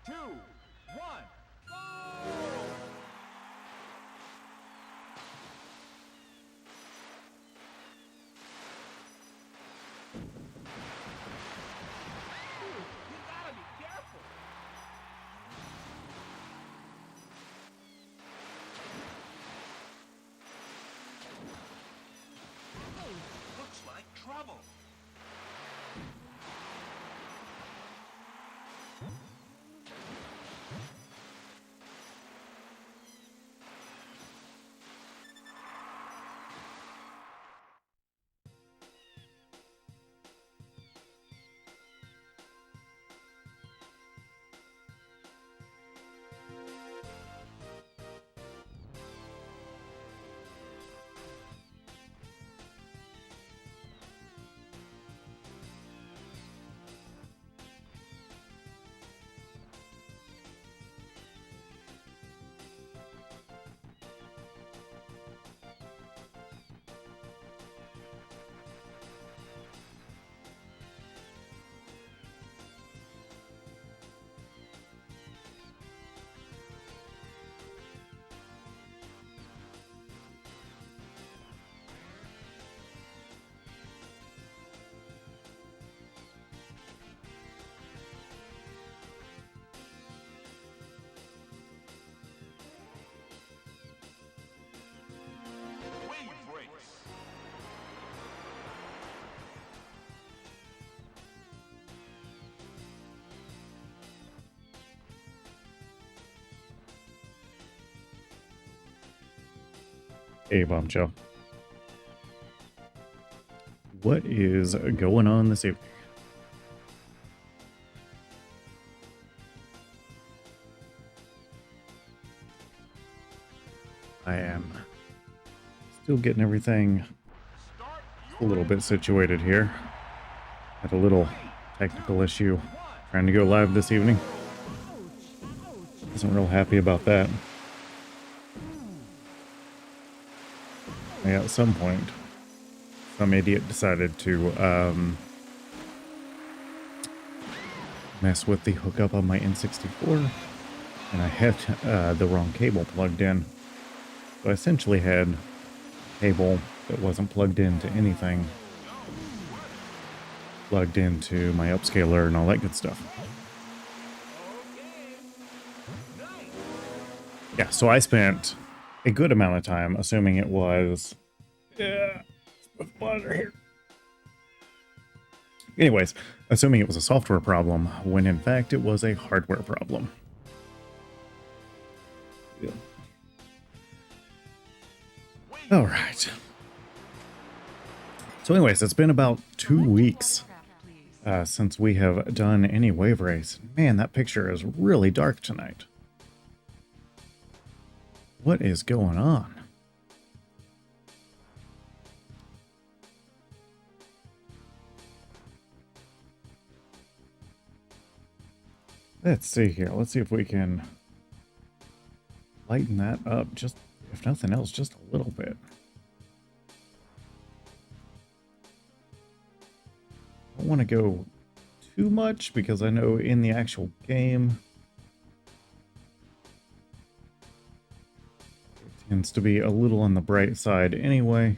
2, 1, go! You gotta be careful. Looks like trouble. Hey, Bombshell. What is going on this evening? I am still getting everything a little bit situated here. Had a little technical issue trying to go live this evening. Wasn't real happy about that. Yeah, at some point, some idiot decided to mess with the hookup on my N64, and I had the wrong cable plugged in. So I essentially had cable that wasn't plugged into anything, plugged into my upscaler and all that good stuff. Yeah, so I spent a good amount of time assuming it was monitor here. Anyways, assuming it was a software problem when in fact it was a hardware problem. Yeah. All right. So anyways, it's been about 2 weeks since we have done any wave race. Man, that picture is really dark tonight. What is going on? Let's see here. Let's see if we can lighten that up, just, if nothing else, just a little bit. I don't want to go too much because I know in the actual game it tends to be a little on the bright side anyway.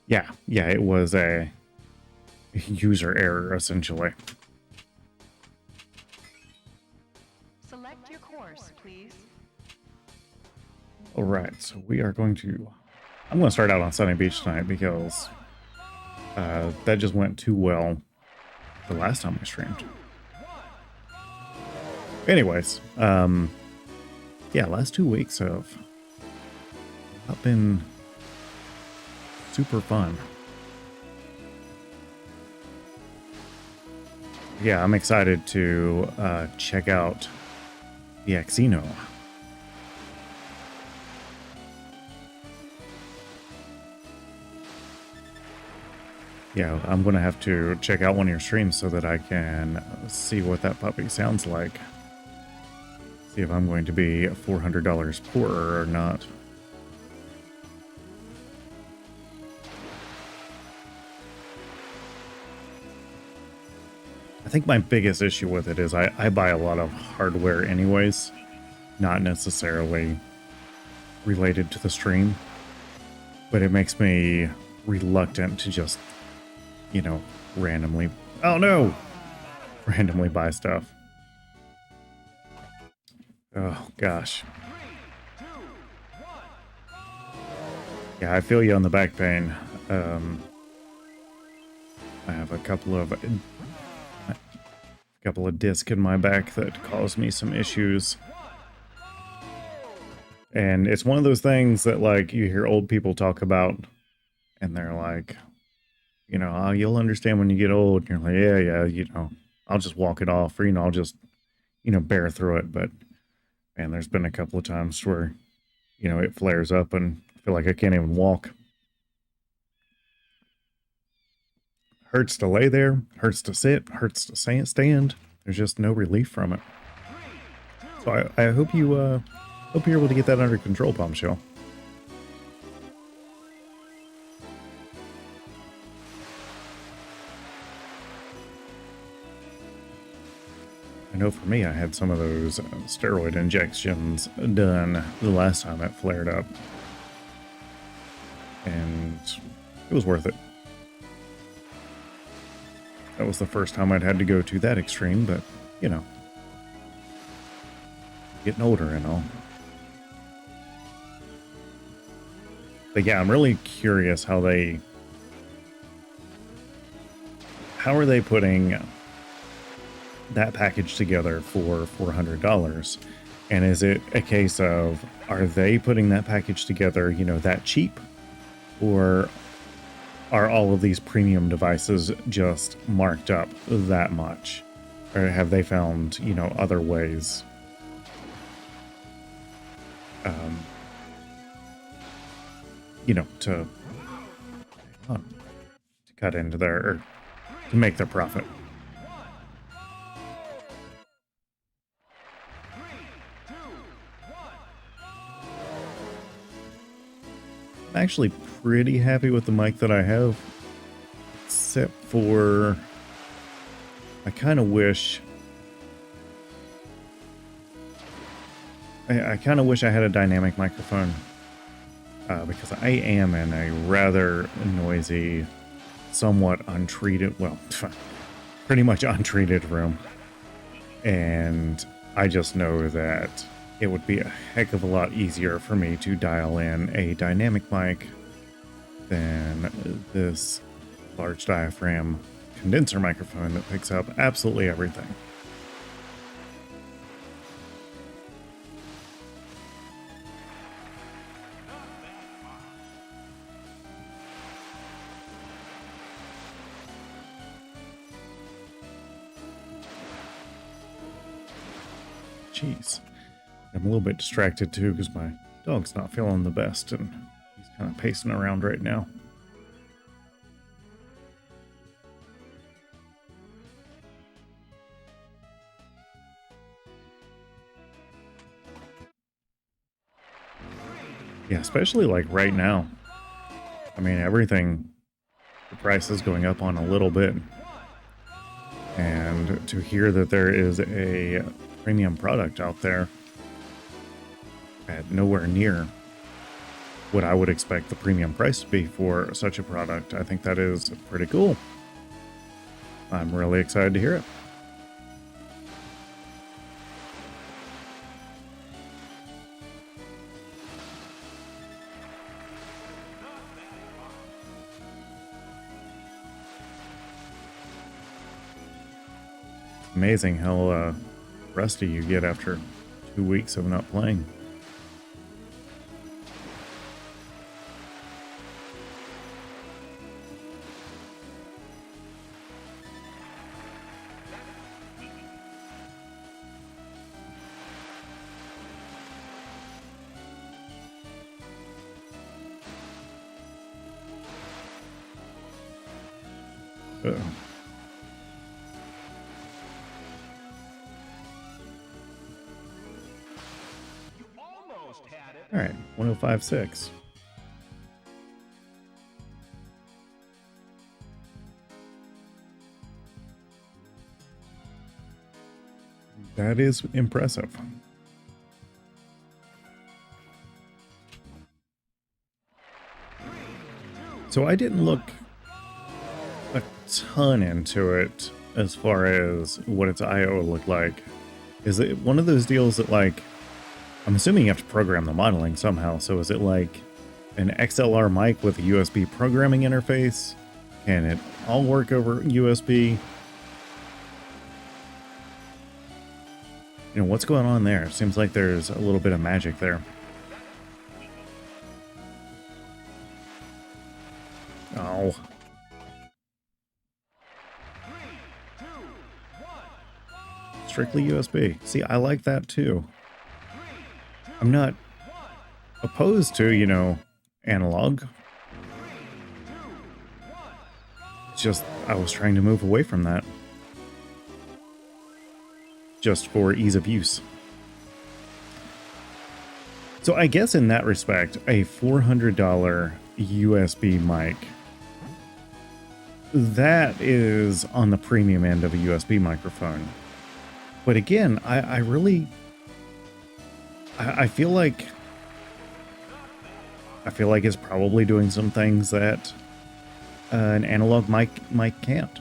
Yeah, it was a user error essentially. Select your course, please. All right, so we are going to, I'm going to start out on Sunny Beach tonight because that just went too well the last time I streamed. Anyways, yeah, last 2 weeks have not been super fun. Yeah, I'm excited to check out the Axino. Yeah, I'm going to have to check out one of your streams so that I can see what that puppy sounds like. See if I'm going to be $400 poorer or not. I think my biggest issue with it is I buy a lot of hardware anyways, not necessarily related to the stream, but it makes me reluctant to just, you know, randomly, oh no, randomly buy stuff. Oh gosh. Yeah, I feel you on the back pain. I have a couple of discs in my back that cause me some issues. And it's one of those things that, like, you hear old people talk about, and they're like, you know, oh, you'll understand when you get old. And you're like, yeah, you know, I'll just walk it off, or, you know, I'll just, you know, bear through it. But, man, there's been a couple of times where, you know, it flares up and I feel like I can't even walk. Hurts to lay there, hurts to sit, hurts to stand. There's just no relief from it. So I hope you're able to get that under control, Bombshell. I know for me, I had some of those steroid injections done the last time it flared up, and it was worth it. That was the first time I'd had to go to that extreme, but, you know, getting older and all. But yeah, I'm really curious how are they putting that package together for $400? And is it a case of, are they putting that package together, you know, that cheap? Or are all of these premium devices just marked up that much? Or have they found, you know, other ways you know, to cut into their, or to make their profit? I'm actually pretty happy with the mic that I have, except for I kind of wish I kind of wish I had a dynamic microphone, because I am in a rather noisy, somewhat untreated, well, pretty much untreated room, and I just know that it would be a heck of a lot easier for me to dial in a dynamic mic than this large diaphragm condenser microphone that picks up absolutely everything. Jeez. I'm a little bit distracted too because my dog's not feeling the best and he's kind of pacing around right now. Yeah, especially like right now. I mean, everything, the price is going up on a little bit. And to hear that there is a premium product out there at nowhere near what I would expect the premium price to be for such a product, I think that is pretty cool. I'm really excited to hear it. Amazing how rusty you get after 2 weeks of not playing. Uh-oh. All right, 105.6. That is impressive. So I didn't look a ton into it as far as what its I/O looked like. Is it one of those deals that, like, I'm assuming you have to program the modeling somehow, so is it like an XLR mic with a USB programming interface? Can it all work over USB? You know, what's going on there? Seems like there's a little bit of magic there. Oh. 3, 2, 1. Strictly USB. See, I like that too. I'm not opposed to, you know, analog. It's just, I was trying to move away from that. Just for ease of use. So I guess in that respect, a $400 USB mic, that is on the premium end of a USB microphone. But again, I really, I feel like it's probably doing some things that an analog mic can't.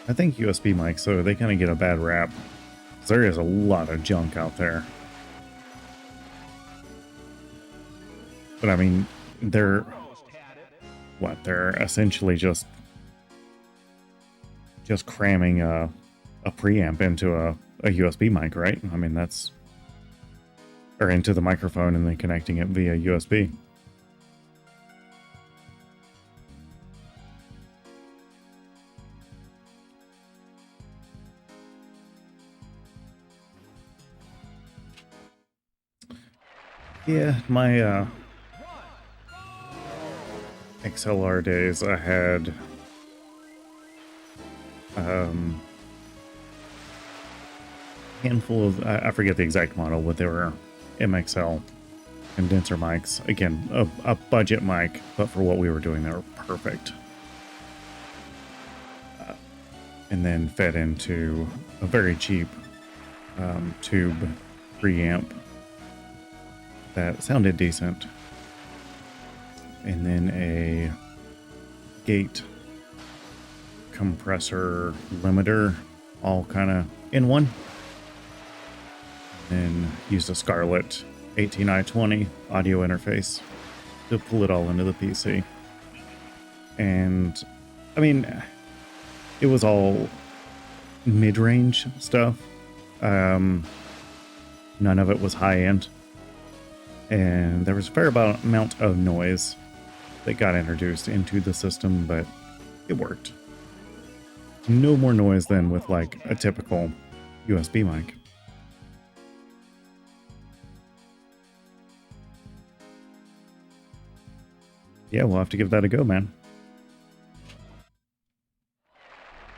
I think USB mics, though, they kind of get a bad rap. There is a lot of junk out there. But I mean, they're essentially just cramming a preamp into a USB mic, right? I mean, or into the microphone and then connecting it via USB. Yeah, my XLR days, I had handful of, I forget the exact model, but they were MXL condenser mics. Again, a budget mic, but for what we were doing, they were perfect. And then fed into a very cheap tube preamp that sounded decent, and then a gate compressor limiter, all kind of in one. Then used a Scarlett 18i20 audio interface to pull it all into the PC. And I mean, it was all mid-range stuff. None of it was high-end. And there was a fair amount of noise that got introduced into the system, but it worked. No more noise than with like a typical USB mic. Yeah, we'll have to give that a go, man.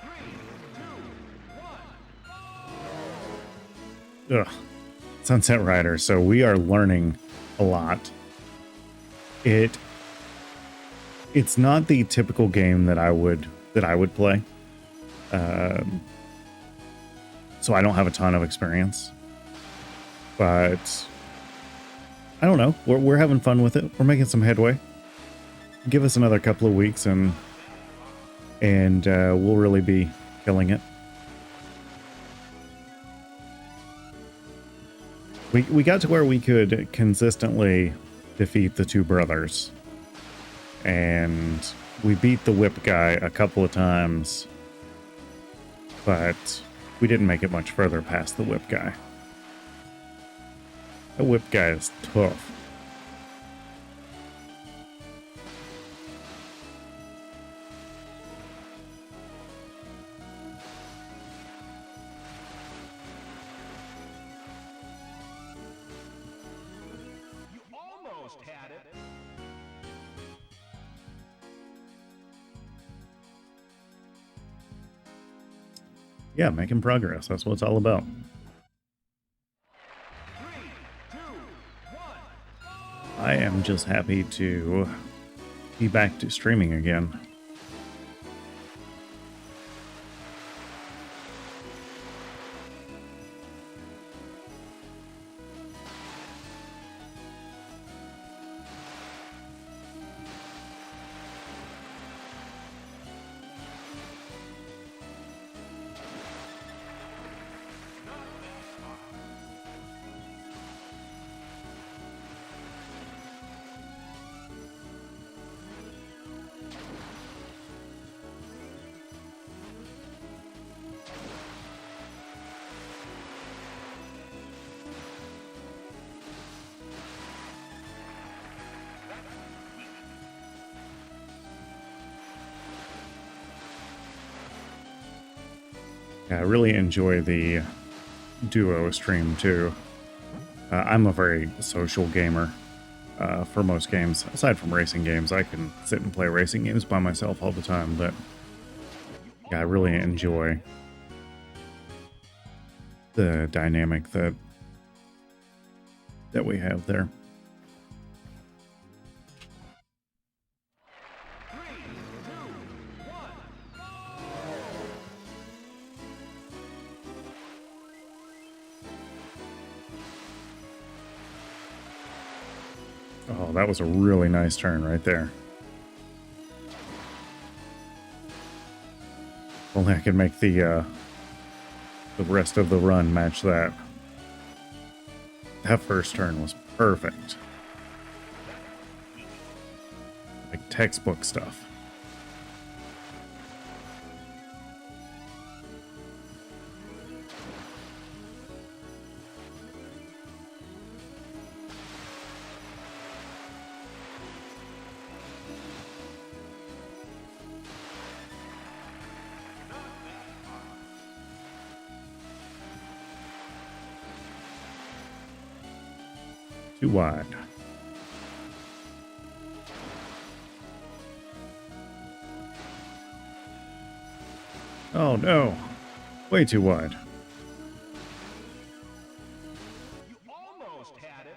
3, 2, 1. Ugh. Sunset Rider. So we are learning a lot. It's not the typical game that I would play. So I don't have a ton of experience, but I don't know. We're having fun with it. We're making some headway. Give us another couple of weeks and we'll really be killing it. We got to where we could consistently defeat the two brothers. And we beat the whip guy a couple of times. But we didn't make it much further past the whip guy. The whip guy is tough. You almost had it. Yeah, making progress. That's what it's all about. 3, 2, 1. I am just happy to be back to streaming again. Yeah, I really enjoy the duo stream too. I'm a very social gamer for most games. Aside from racing games, I can sit and play racing games by myself all the time, but yeah, I really enjoy the dynamic that we have there. 3, 2, 1. Oh, that was a really nice turn right there. Only I could make the rest of the run match that. That first turn was perfect. Like textbook stuff. Too wide. Oh no, way too wide. You almost had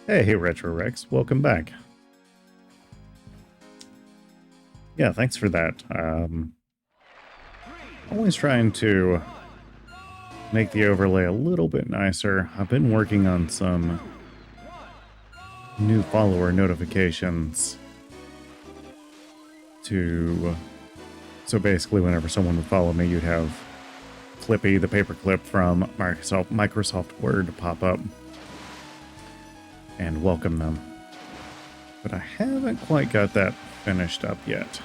it. Hey, Retro Rex, welcome back. Yeah, thanks for that. Always trying to make the overlay a little bit nicer. I've been working on some new follower notifications so basically whenever someone would follow me, you'd have Clippy, the paperclip from Microsoft Word, pop up and welcome them. But I haven't quite got that finished up yet.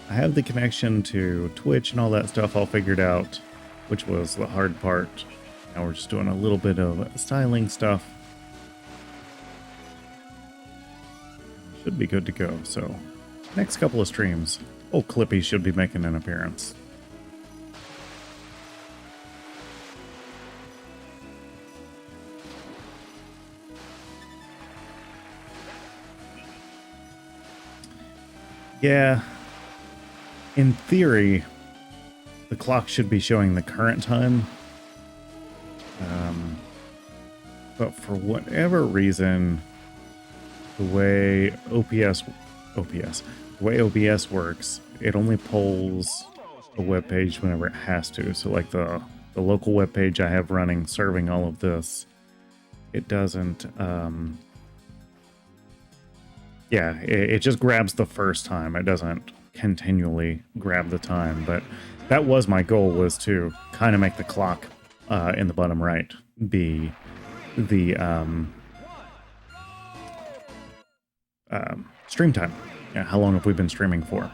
I have the connection to Twitch and all that stuff all figured out, which was the hard part. Now we're just doing a little bit of styling stuff. Should be good to go. So next couple of streams, old Clippy should be making an appearance. Yeah, in theory, the clock should be showing the current time. But for whatever reason, the way OBS works, it only pulls a web page whenever it has to. So like the local web page I have running serving all of this, it doesn't it just grabs the first time. It doesn't continually grab the time, but that was my goal, was to kind of make the clock in the bottom right be the stream time. Yeah, how long have we been streaming for?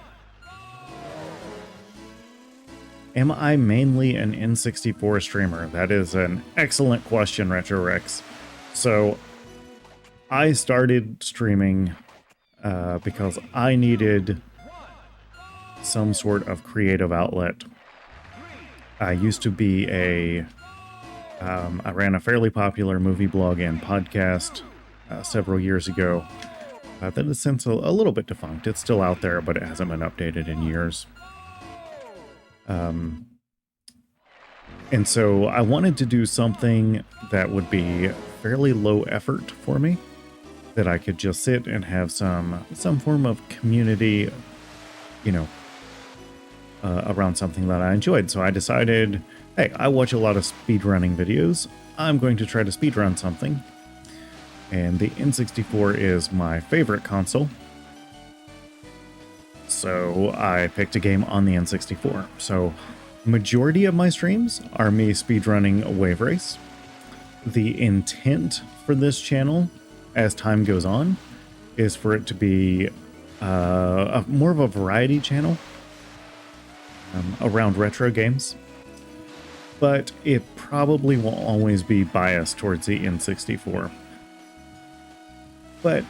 Am I mainly an N64 streamer? That is an excellent question, Retro Rex. So I started streaming because I needed some sort of creative outlet. I used to be I ran a fairly popular movie blog and podcast several years ago that is since a little bit defunct. It's still out there, but it hasn't been updated in years. And so I wanted to do something that would be fairly low effort for me, that I could just sit and have some form of community, you know, around something that I enjoyed. So I decided, hey, I watch a lot of speedrunning videos. I'm going to try to speedrun something. And the N64 is my favorite console. So I picked a game on the N64. So majority of my streams are me speedrunning a wave race. The intent for this channel, as time goes on, is for it to be more of a variety channel around retro games. But it probably will always be biased towards the N64. But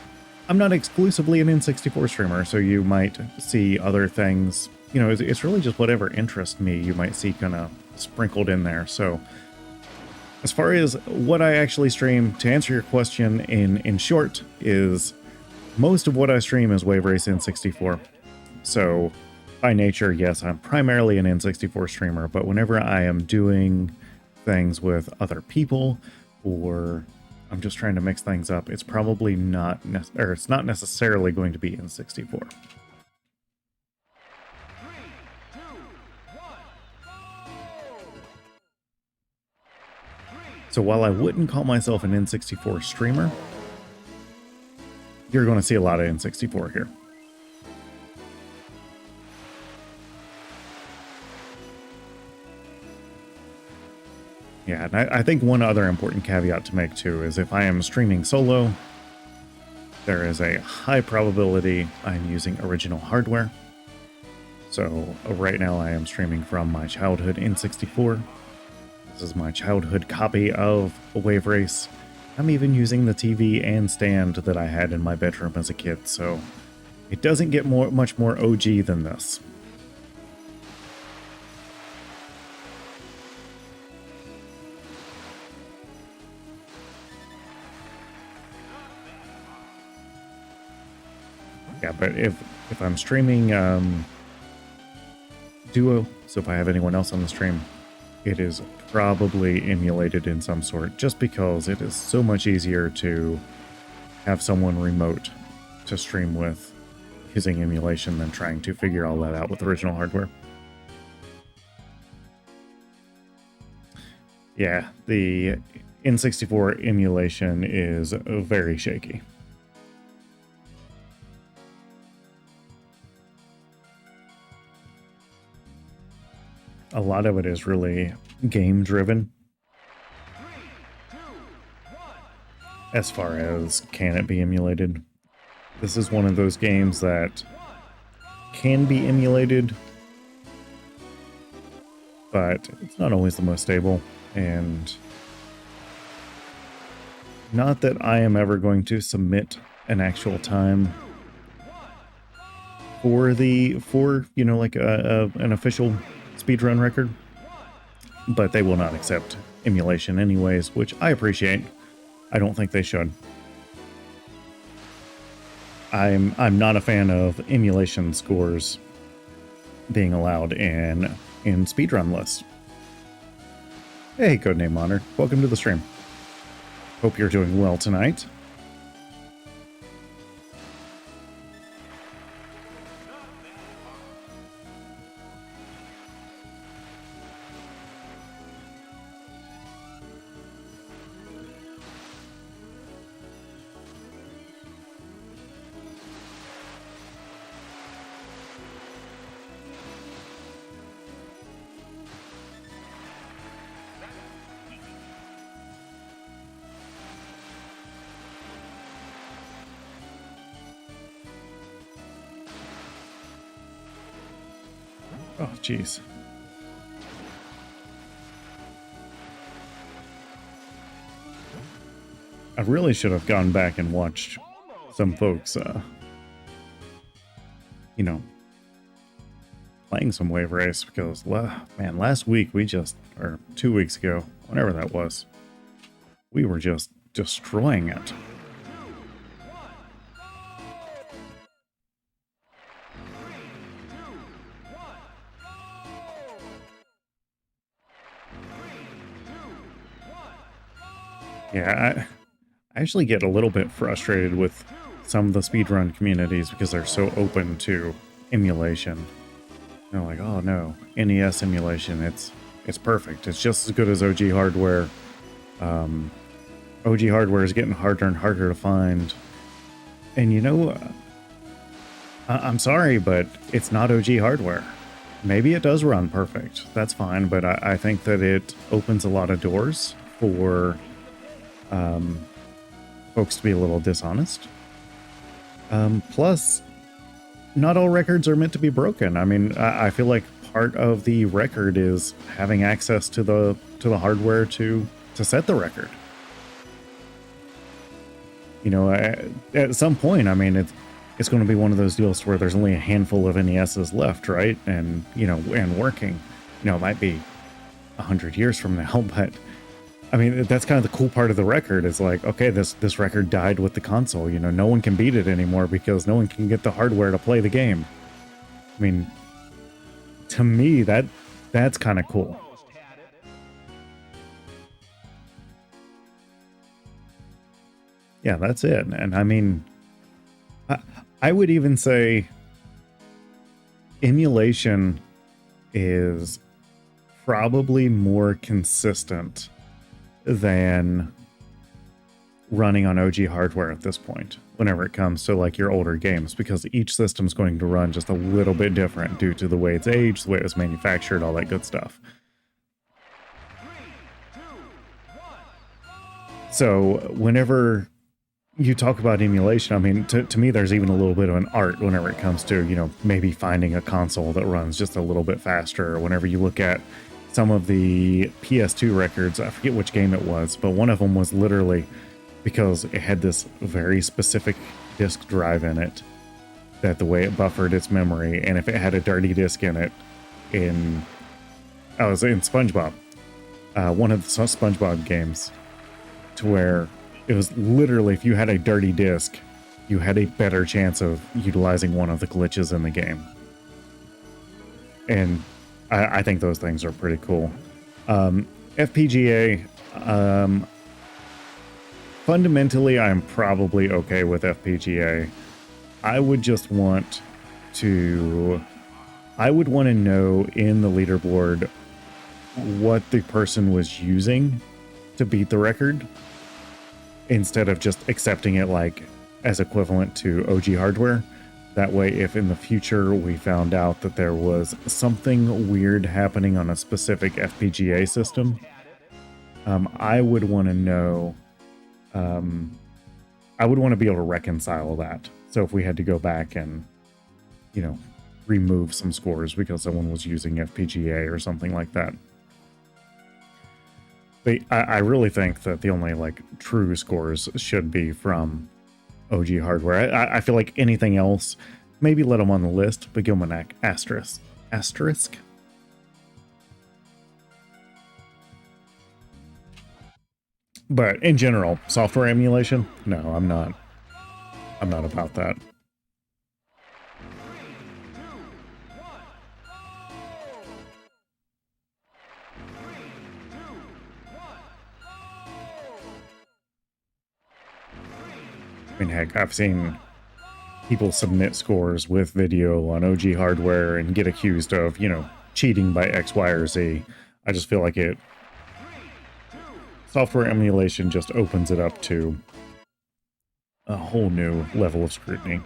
I'm not exclusively an N64 streamer, so you might see other things. You know, it's really just whatever interests me you might see kind of sprinkled in there. So as far as what I actually stream, to answer your question in short, is most of what I stream is Wave Race N64. So by nature, yes, I'm primarily an N64 streamer, but whenever I am doing things with other people, or I'm just trying to mix things up, it's probably not, it's not necessarily going to be N64. So while I wouldn't call myself an N64 streamer, you're going to see a lot of N64 here. Yeah, and I think one other important caveat to make too is if I am streaming solo, there is a high probability I'm using original hardware. So right now I am streaming from my childhood N64. This is my childhood copy of a Wave Race. I'm even using the TV and stand that I had in my bedroom as a kid, so it doesn't get much more OG than this. Yeah, but if I'm streaming Duo, so if I have anyone else on the stream, it is probably emulated in some sort, just because it is so much easier to have someone remote to stream with using emulation than trying to figure all that out with original hardware. Yeah, the N64 emulation is very shaky. A lot of it is really game driven. As far as can it be emulated? This is one of those games that can be emulated, but it's not always the most stable. And not that I am ever going to submit an actual time for you know, like an official speedrun record, but they will not accept emulation anyways, which I appreciate. I don't think they should. I'm not a fan of emulation scores being allowed in speedrun lists. Hey, Codename Honor, welcome to the stream. Hope you're doing well tonight. Oh, jeez. I really should have gone back and watched some folks, you know, playing some Wave Race, because, man, last week or 2 weeks ago, whenever that was, we were just destroying it. Yeah, I actually get a little bit frustrated with some of the speedrun communities because they're so open to emulation. They're like, oh no, NES emulation, it's perfect. It's just as good as OG hardware. OG hardware is getting harder and harder to find. And you know, I'm sorry, but it's not OG hardware. Maybe it does run perfect. That's fine, but I think that it opens a lot of doors for folks to be a little dishonest. Plus, not all records are meant to be broken. I mean, I feel like part of the record is having access to the hardware to set the record. You know, at some point, I mean, it's going to be one of those deals where there's only a handful of NESs left, right? And, you know, and working. You know, it might be 100 years from now, but I mean, that's kind of the cool part of the record is like, okay, this record died with the console. You know, no one can beat it anymore because no one can get the hardware to play the game. I mean, to me, that's kind of cool. Almost had it. Yeah, that's it. And I mean, I would even say emulation is probably more consistent than running on OG hardware at this point, whenever it comes to like your older games, because each system's going to run just a little bit different due to the way it's aged, the way it was manufactured, all that good stuff. 3, 2, 1. So whenever you talk about emulation, I mean, to me, there's even a little bit of an art whenever it comes to, you know, maybe finding a console that runs just a little bit faster. Or whenever you look at some of the PS2 records, I forget which game it was, but one of them was literally because it had this very specific disk drive in it, that the way it buffered its memory, and if it had a dirty disk in it, it was in SpongeBob, one of the SpongeBob games, to where it was literally, if you had a dirty disk, you had a better chance of utilizing one of the glitches in the game. And I think those things are pretty cool. FPGA, fundamentally, I'm probably okay with FPGA. I would want to know in the leaderboard what the person was using to beat the record, instead of just accepting it like as equivalent to OG hardware. That way, if in the future we found out that there was something weird happening on a specific FPGA system, I would want to know, I would want to be able to reconcile that. So if we had to go back and, you know, remove some scores because someone was using FPGA or something like that. But I really think that the only like true scores should be from OG hardware. I feel like anything else, maybe let them on the list, but give them an asterisk. Asterisk? But in general, software emulation? No, I'm not about that. I mean, heck, I've seen people submit scores with video on OG hardware and get accused of, you know, cheating by X, Y, or Z. I just feel like software emulation just opens it up to a whole new level of scrutiny.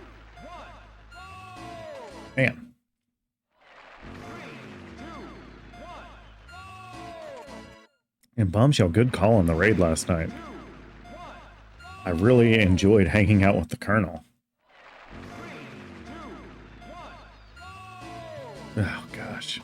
Man. And Bombshell, good call on the raid last night. I really enjoyed hanging out with the Colonel. Oh, gosh.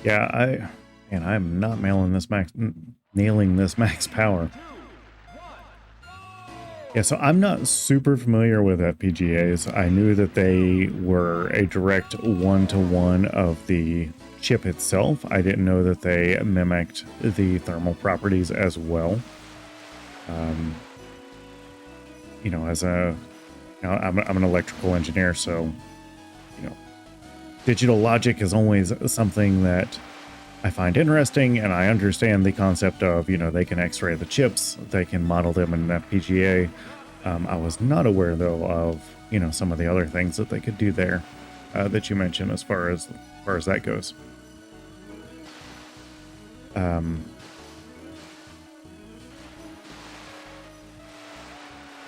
Yeah, I'm not nailing this max power. Yeah, so I'm not super familiar with FPGAs. I knew that they were a direct one-to-one of the chip itself. I didn't know that they mimicked the thermal properties as well. you know, as a, you know, I'm an electrical engineer, so, you know, digital logic is always something that I find interesting, and I understand the concept of, you know, they can x-ray the chips, they can model them in an FPGA. I was not aware, though, of, you know, some of the other things that they could do there that you mentioned as far as that goes.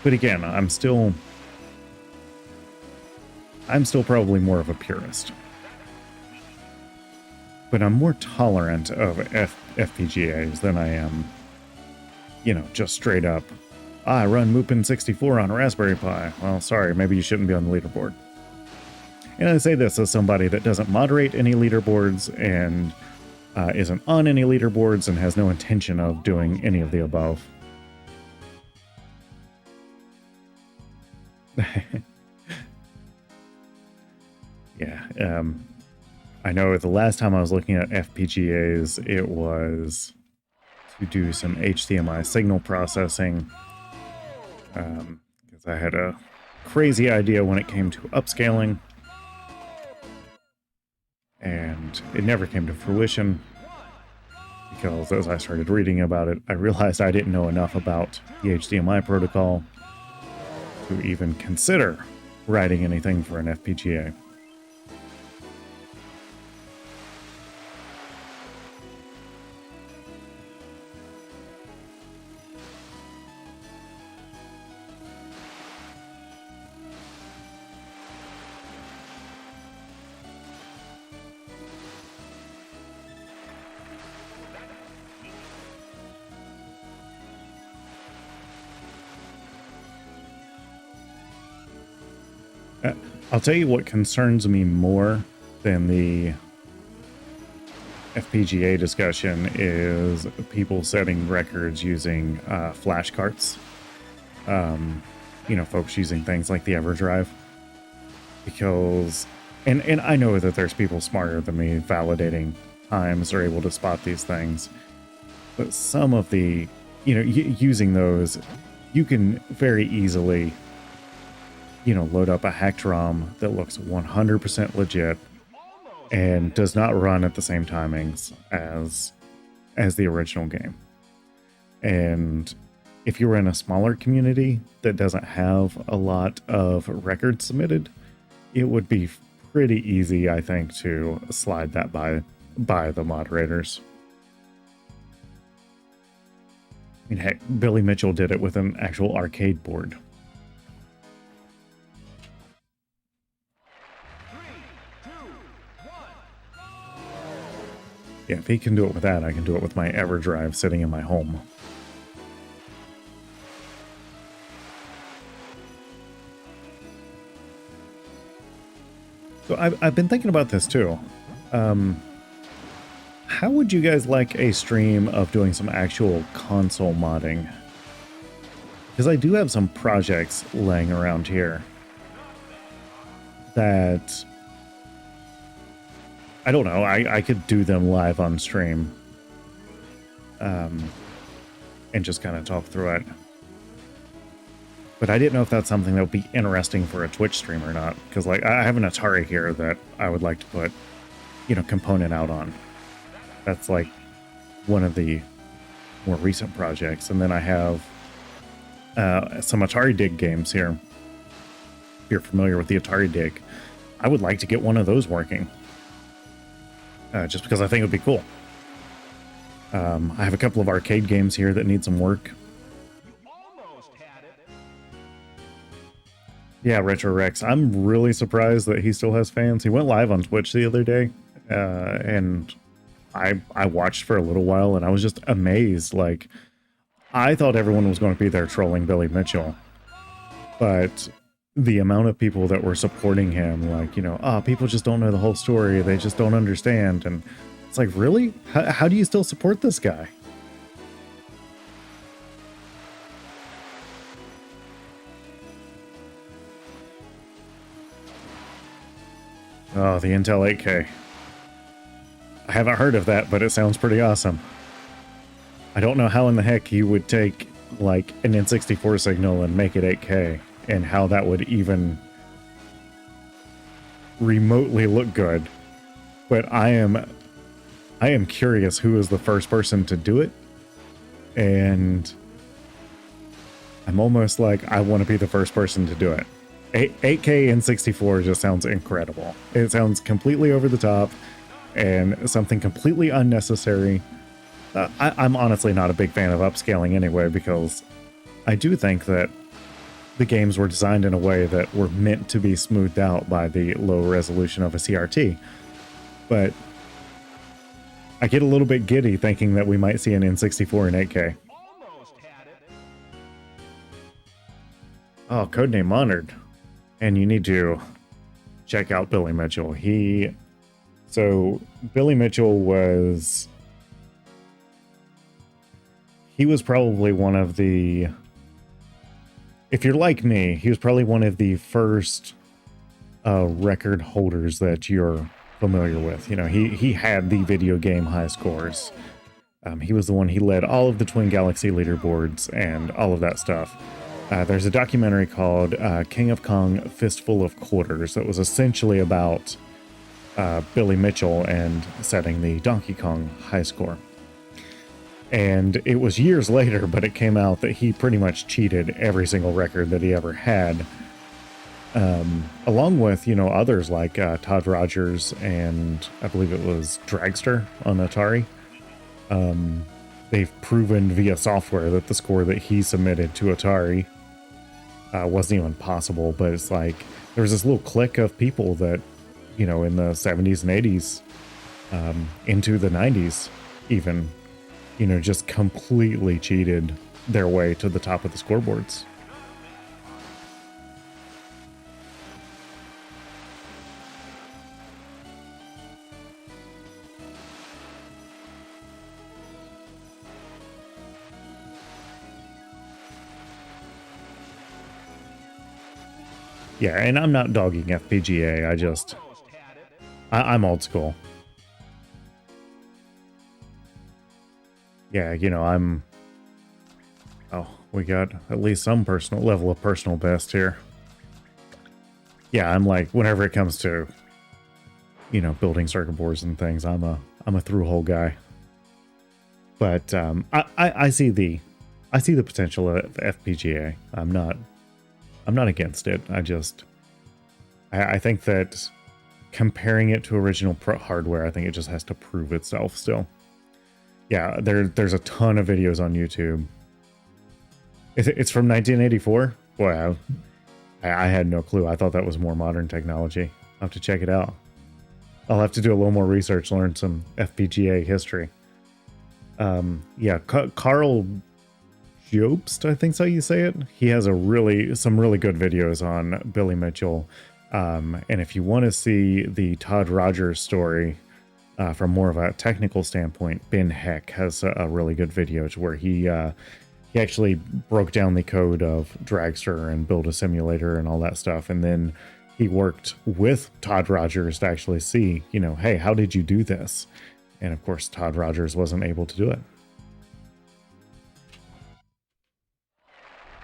But again, I'm still probably more of a purist. But I'm more tolerant of FPGAs than I am, you know, just straight up, I run Mupin 64 on a Raspberry Pi. Well, sorry, maybe you shouldn't be on the leaderboard. And I say this as somebody that doesn't moderate any leaderboards and isn't on any leaderboards and has no intention of doing any of the above. Yeah, I know the last time I was looking at FPGAs, it was to do some HDMI signal processing, because I had a crazy idea when it came to upscaling, and it never came to fruition, because as I started reading about it, I realized I didn't know enough about the HDMI protocol to even consider writing anything for an FPGA. I'll tell you what concerns me more than the FPGA discussion is people setting records using flash carts. You know, folks using things like the EverDrive. Because, and I know that there's people smarter than me validating times are able to spot these things. But some of the, you know, using those, you can very easily, you know, load up a hacked ROM that looks 100% legit and does not run at the same timings as the original game. And if you're in a smaller community that doesn't have a lot of records submitted, it would be pretty easy, I think, to slide that by the moderators. I mean, heck, Billy Mitchell did it with an actual arcade board. Yeah, if he can do it with that, I can do it with my EverDrive sitting in my home. So I've been thinking about this too. How would you guys like a stream of doing some actual console modding? Because I do have some projects laying around here that, I don't know, I could do them live on stream, and just kind of talk through it. But I didn't know if that's something that would be interesting for a Twitch stream or not, because like I have an Atari here that I would like to put, you know, Component out on. That's like one of the more recent projects, and then I have some Atari Dig games here. If you're familiar with the Atari Dig, I would like to get one of those working. Just because I think it would be cool. I have a couple of arcade games here that need some work. Yeah, Retro Rex. I'm really surprised that he still has fans. He went live on Twitch the other day, and I watched for a little while, and I was just amazed. Like, I thought everyone was going to be there trolling Billy Mitchell, but the amount of people that were supporting him, like, you know, people just don't know the whole story, they just don't understand, and it's like, really? How do you still support this guy? Oh, the Intel 8K. I haven't heard of that, but it sounds pretty awesome. I don't know how in the heck you would take like an N64 signal and make it 8K, and how that would even remotely look good. But I am curious who is the first person to do it, and I'm almost like I want to be the first person to do it. 8K N64 just sounds incredible. It sounds completely over the top and something completely unnecessary. I'm honestly not a big fan of upscaling anyway, because I do think that the games were designed in a way that were meant to be smoothed out by the low resolution of a CRT. But I get a little bit giddy thinking that we might see an N64 in 8K. Almost had it. Oh, codename honored. And you need to check out Billy Mitchell. Billy Mitchell was probably one of the, if you're like me, he was probably one of the first record holders that you're familiar with. You know, he had the video game high scores. He was the one, he led all of the Twin Galaxy leaderboards and all of that stuff. There's a documentary called King of Kong Fistful of Quarters that was essentially about Billy Mitchell and setting the Donkey Kong high score. And it was years later, but it came out that he pretty much cheated every single record that he ever had. Along with, you know, others like Todd Rogers and I believe it was Dragster on Atari. They've proven via software that the score that he submitted to Atari wasn't even possible, but it's like there was this little clique of people that, you know, in the 70s and 80s, into the 90s even, you know, just completely cheated their way to the top of the scoreboards. Yeah, and I'm not dogging FPGA, Almost had it. I'm old school. Yeah, you know, we got at least some personal level of personal best here. Yeah, I'm like, whenever it comes to, you know, building circuit boards and things, I'm a through hole guy. But I see the potential of FPGA. I'm not against it. I think that comparing it to original hardware, I think it just has to prove itself still. Yeah, there's a ton of videos on YouTube. It's from 1984? Wow. I had no clue. I thought that was more modern technology. I'll have to check it out. I'll have to do a little more research, learn some FPGA history. Yeah, Carl Jobst, I think's how you say it. He has some really good videos on Billy Mitchell. And if you want to see the Todd Rogers story from more of a technical standpoint, Ben Heck has a really good video to where he actually broke down the code of Dragster and built a simulator and all that stuff. And then he worked with Todd Rogers to actually see, you know, hey, how did you do this? And of course, Todd Rogers wasn't able to do it.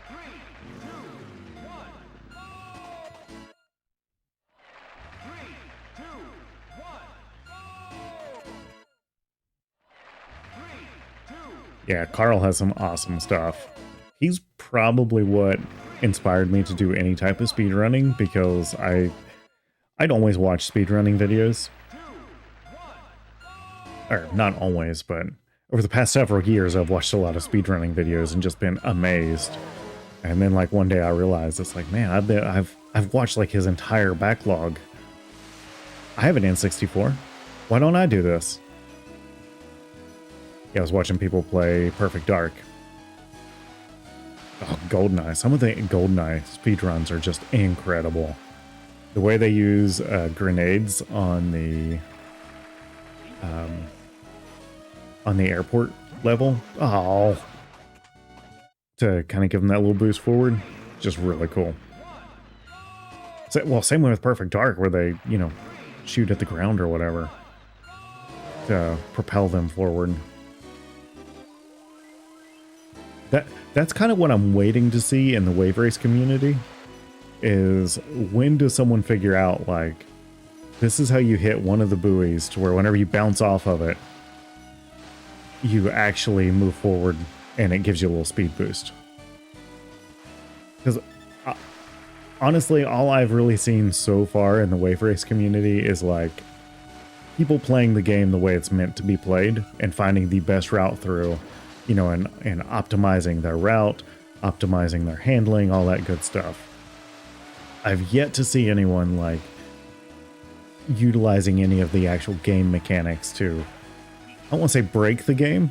3, 2, 1. 3, 2, 1. 3, 2. Yeah, Carl has some awesome stuff. He's probably what inspired me to do any type of speedrunning, because I'd always watch speedrunning videos. Or not always, but over the past several years, I've watched a lot of speedrunning videos and just been amazed. And then like one day I realized it's like, man, I've watched like his entire backlog. I have an N64. Why don't I do this? Yeah, I was watching people play Perfect Dark. Oh, GoldenEye. Some of the GoldenEye speedruns are just incredible. The way they use grenades on the airport level, to kind of give them that little boost forward, just really cool. So, well, same way with Perfect Dark, where they, you know, shoot at the ground or whatever to propel them forward. That's kind of what I'm waiting to see in the wave race community, is when does someone figure out, like, this is how you hit one of the buoys to where whenever you bounce off of it, you actually move forward and it gives you a little speed boost. Because honestly, all I've really seen so far in the wave race community is like people playing the game the way it's meant to be played and finding the best route through, you know, and optimizing their route, optimizing their handling, all that good stuff. I've yet to see anyone like utilizing any of the actual game mechanics to, I don't want to say break the game,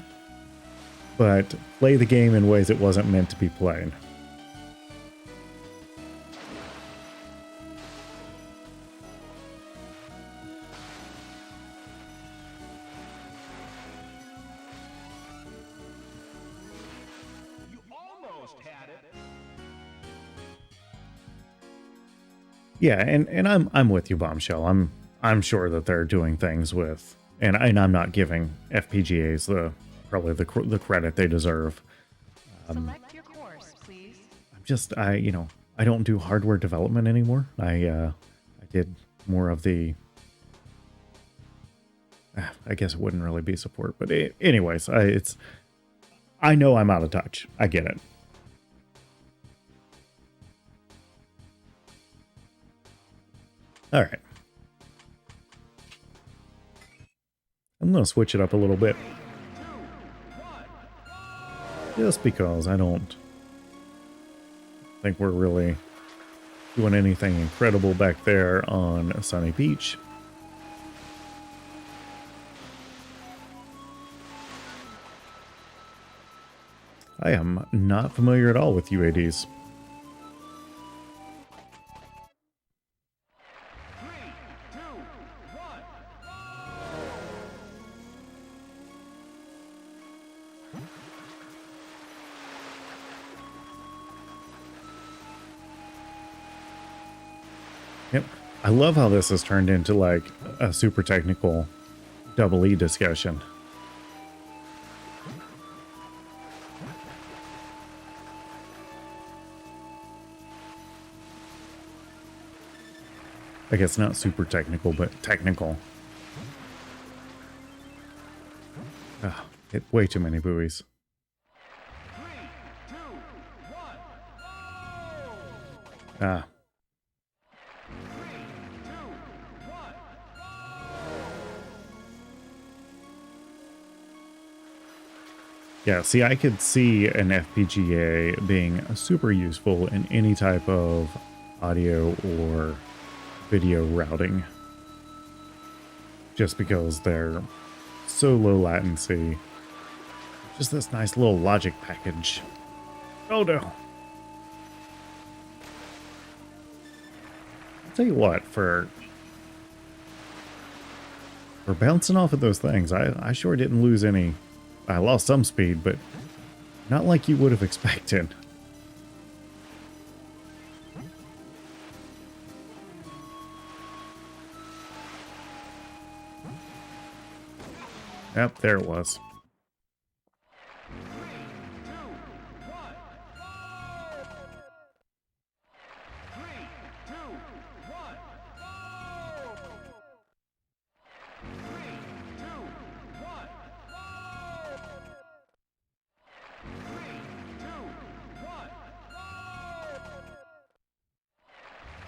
but play the game in ways it wasn't meant to be played. You almost had it. Yeah, and I'm with you, Bombshell. I'm sure that they're doing things with, and I'm not giving FPGAs probably the credit they deserve. Select your course, please. I don't do hardware development anymore. I did more of the, I guess it wouldn't really be support, but anyways, I know I'm out of touch. I get it. All right. I'm going to switch it up a little bit. Just because I don't think we're really doing anything incredible back there on Sunny Beach. I am not familiar at all with UADs. 3, 2, 1. Yep. I love how this has turned into like a super technical double E discussion. I guess not super technical, but technical. Hit way too many buoys. 3, 2, 1. Ah. 3, 2, 1. Yeah, see, I could see an FPGA being super useful in any type of audio or video routing. Just because they're so low latency. Just this nice little logic package. Oh no. I'll tell you what, for bouncing off of those things, I sure didn't lose any. I lost some speed, but not like you would have expected. Yep, there it was. 3, 2, 1. 3, 2, 1. 3, 2, 1.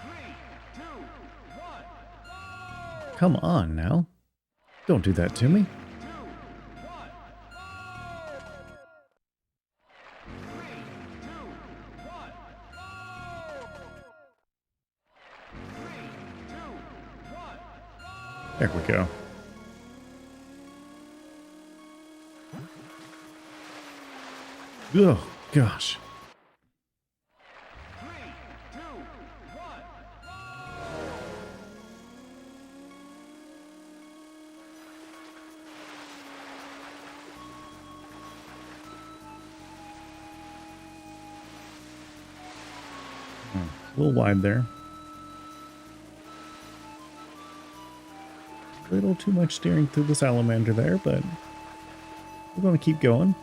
3, 2, 1. 3, 2, 1. Come on now. Don't do that to me. 2, 1. 3, 2, 1. 3, 2, 1. There we go. Oh, gosh. 3, 2, 1. A little wide there. A little too much steering through the salamander there, but we're going to keep going.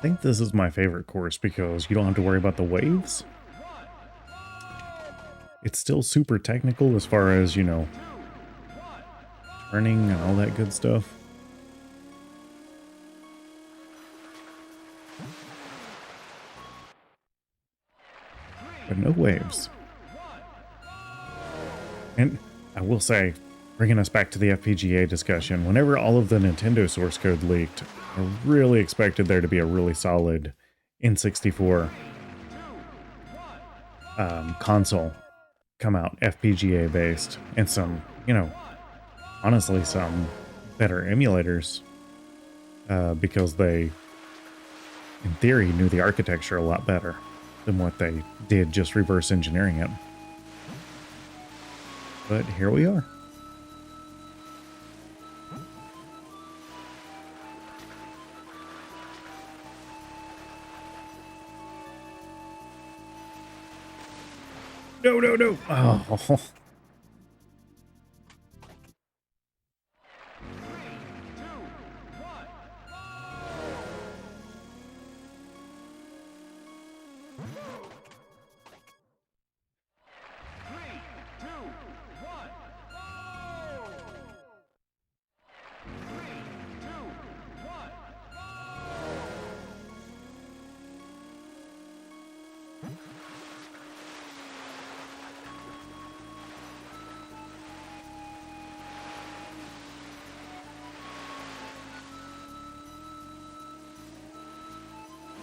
think this is my favorite course because you don't have to worry about the waves. It's still super technical as far as, you know, turning and all that good stuff. But no waves. And I will say, bringing us back to the FPGA discussion, whenever all of the Nintendo source code leaked, I really expected there to be a really solid N64 console come out, FPGA based, and some, you know, honestly, some better emulators because they, in theory, knew the architecture a lot better than what they did just reverse engineering it. But here we are. No, no, no. Oh.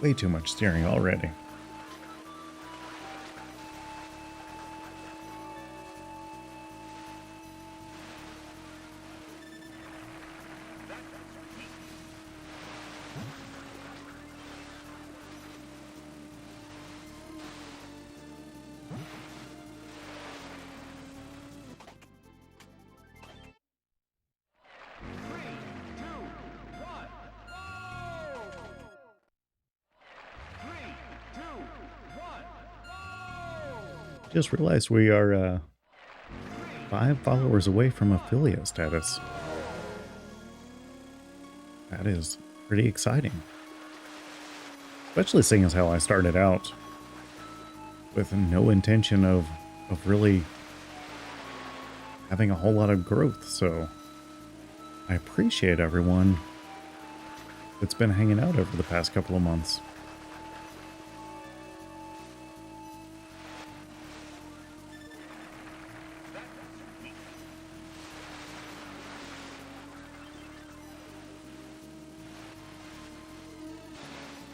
Way too much steering already. Just realized we are 5 followers away from affiliate status. That is pretty exciting. Especially seeing as how I started out with no intention of really having a whole lot of growth, so I appreciate everyone that's been hanging out over the past couple of months.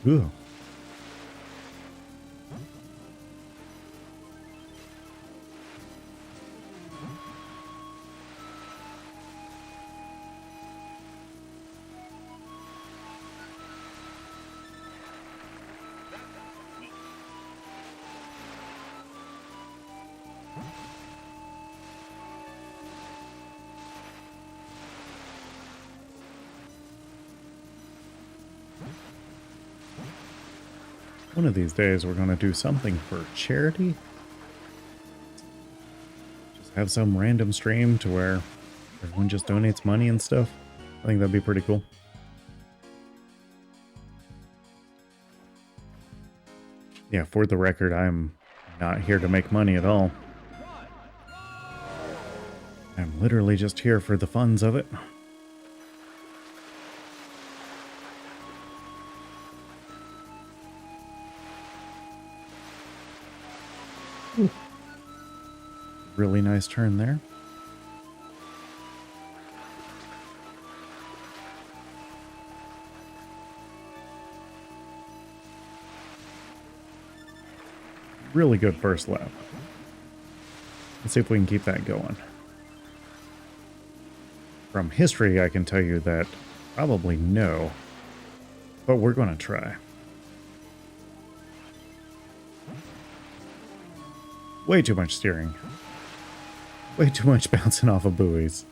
Ooh. One of these days, we're going to do something for charity. Just have some random stream to where everyone just donates money and stuff. I think that'd be pretty cool. Yeah, for the record, I'm not here to make money at all. I'm literally just here for the funds of it. Ooh. Really nice turn there. Really good first lap. Let's see if we can keep that going. From history, I can tell you that probably no, but we're going to try. Way too much steering. Way too much bouncing off of buoys.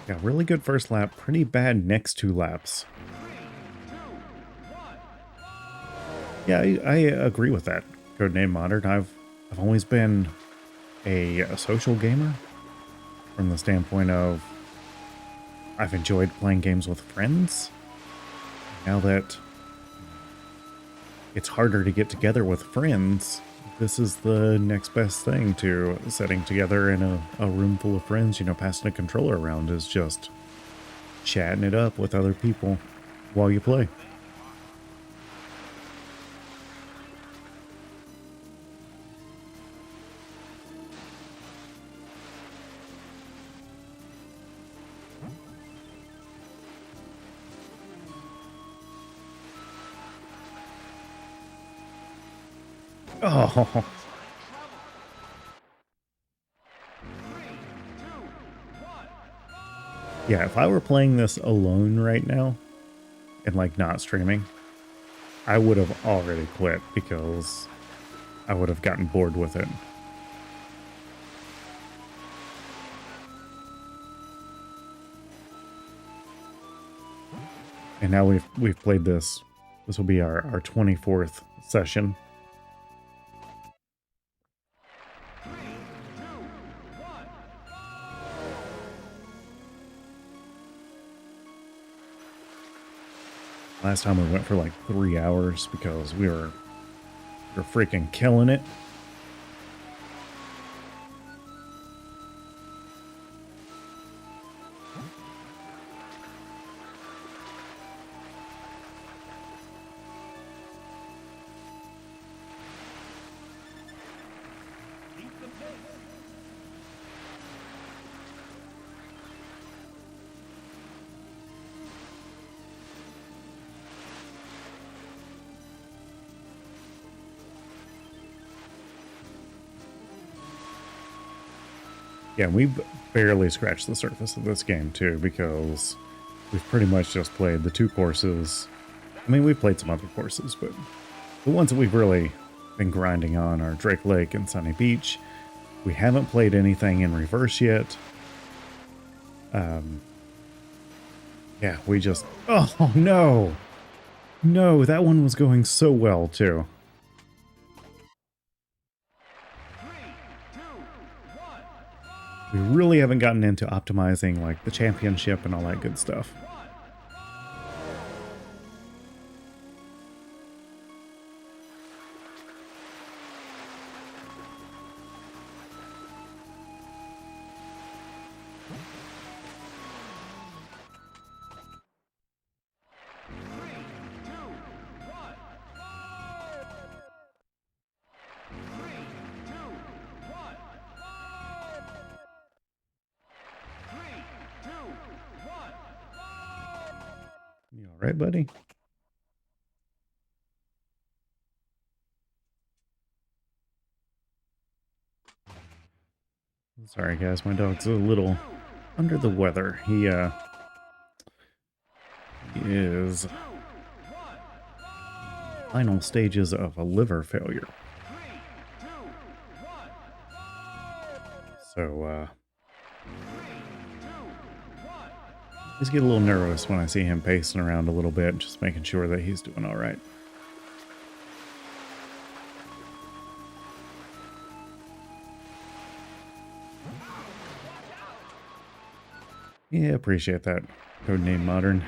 Yeah, really good first lap, pretty bad next 2 laps. Yeah, I agree with that. Codename Modern. I've always been a social gamer from the standpoint of I've enjoyed playing games with friends. Now that it's harder to get together with friends, this is the next best thing to sitting together in a room full of friends, you know, passing a controller around is just chatting it up with other people while you play. Oh, yeah, if I were playing this alone right now and like not streaming, I would have already quit because I would have gotten bored with it. And now we've played this. This will be our 24th session. Last time we went for like 3 hours because we were freaking killing it. Yeah, we've barely scratched the surface of this game too, because we've pretty much just played the 2 courses. I mean, we've played some other courses, but the ones that we've really been grinding on are Drake Lake and Sunny Beach. We haven't played anything in reverse yet. Yeah, we just... Oh, no! No, that one was going so well, too. 3, 2, 1. We really haven't gotten into optimizing, like, the championship and all that good stuff. You all right, buddy? Sorry, guys, my dog's a little under the weather. He is final stages of a liver failure. So, I just get a little nervous when I see him pacing around a little bit, just making sure that he's doing all right. Yeah, appreciate that, Codename Modern.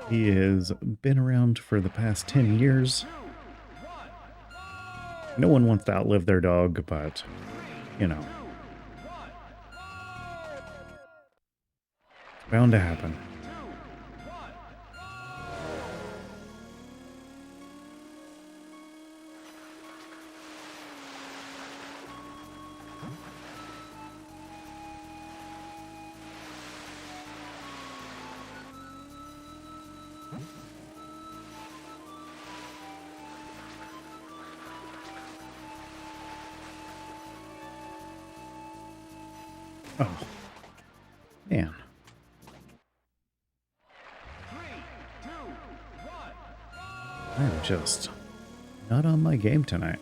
He has been around for the past 10 years. No one wants to outlive their dog, but, you know, it's bound to happen. Oh, man. 3, 2, 1. I'm just not on my game tonight.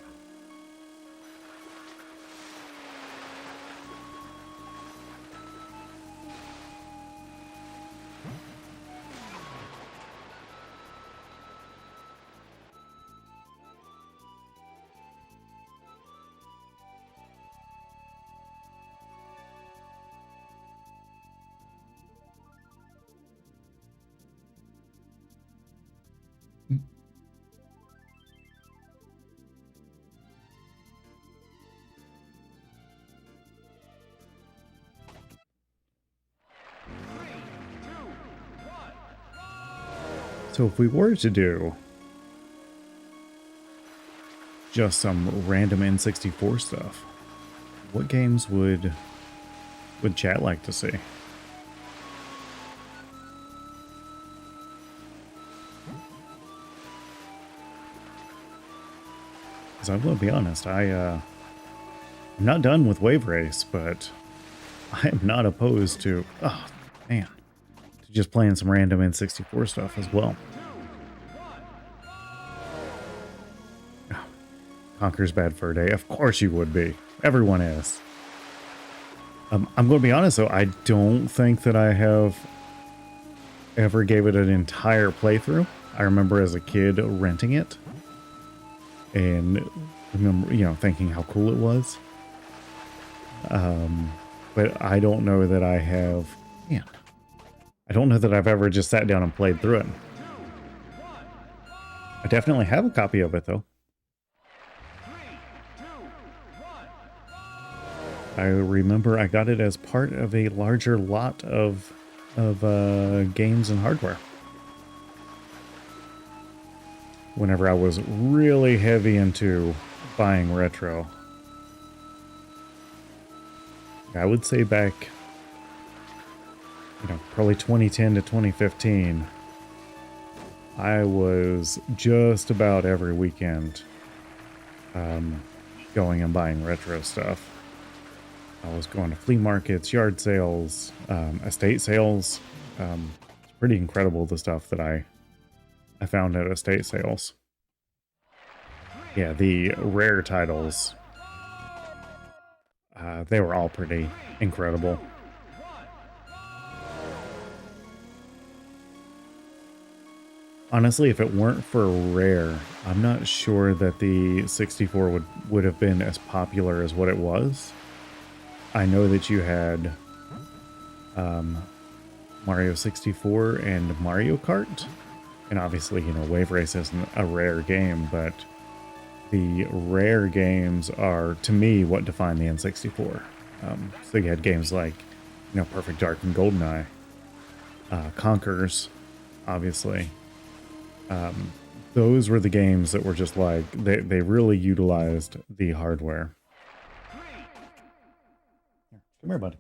So if we were to do just some random N64 stuff, what games would chat like to see? Because I'm going to be honest, I'm not done with Wave Race, but I am not opposed to, oh man, to just playing some random N64 stuff as well. Oh, Conker's Bad Fur Day, of course you would be. Everyone is. I'm going to be honest though, I don't think that I have ever gave it an entire playthrough. I remember as a kid renting it and remember, you know, thinking how cool it was. But I don't know that I have, man, I don't know that I've ever just sat down and played through it. I definitely have a copy of it though. I remember I got it as part of a larger lot of games and hardware. Whenever I was really heavy into buying retro. I would say back, you know, probably 2010 to 2015, I was just about every weekend going and buying retro stuff. I was going to flea markets, yard sales, estate sales. It's pretty incredible the stuff that I found at estate sales. Yeah, the rare titles, they were all pretty incredible. Honestly, if it weren't for rare, I'm not sure that the 64 would have been as popular as what it was. I know that you had Mario 64 and Mario Kart, and obviously, you know, Wave Race isn't a rare game, but the rare games are, to me, what define the N64. So you had games like, you know, Perfect Dark and GoldenEye, Conkers, obviously. Those were the games that were just like, they really utilized the hardware. Come here, buddy.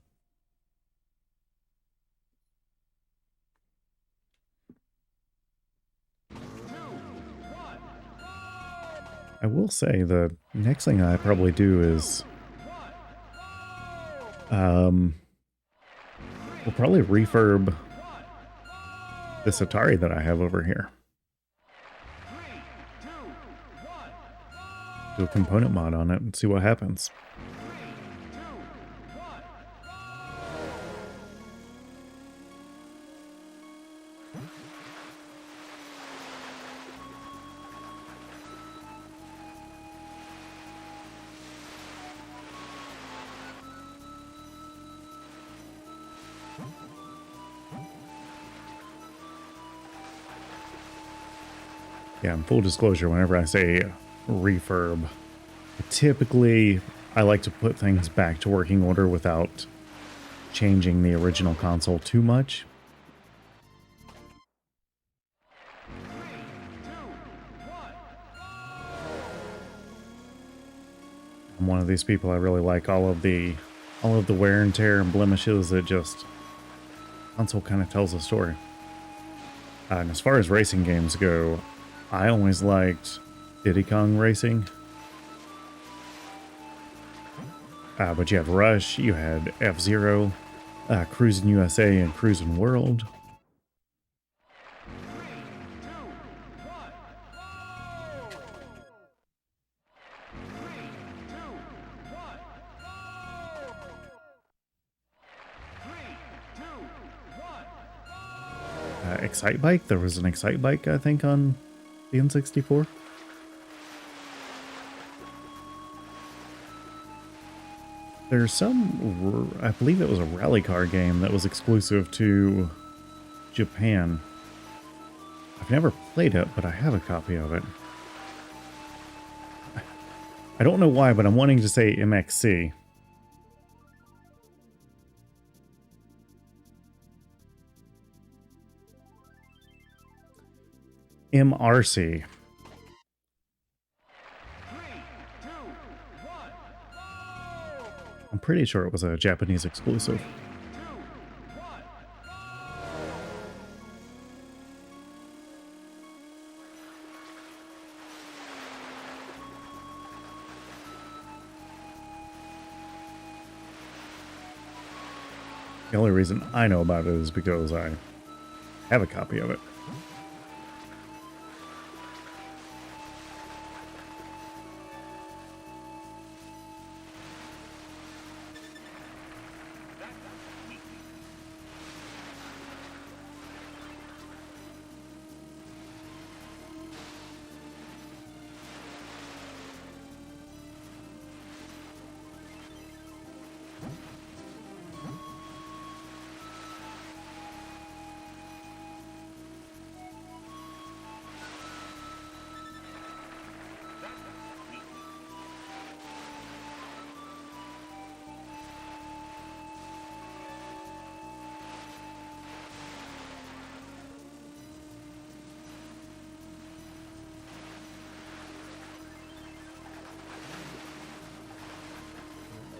I will say the next thing I probably do is we'll probably refurb this Atari that I have over here. Do a component mod on it and see what happens. Yeah, in full disclosure, whenever I say refurb, typically I like to put things back to working order without changing the original console too much. I'm one of these people, I really like all of the wear and tear and blemishes that just console kind of tells a story. And as far as racing games go, I always liked Diddy Kong Racing. But you had Rush, you had F-Zero, Cruisin' USA, and Cruisin' World. Excite Bike, there was an Excite Bike, I think, on the N64. There's some, I believe it was a rally car game that was exclusive to Japan. I've never played it, but I have a copy of it. I don't know why, but I'm wanting to say MXC. MRC. 3, 2, 1. I'm pretty sure it was a Japanese exclusive. 2, 1. The only reason I know about it is because I have a copy of it.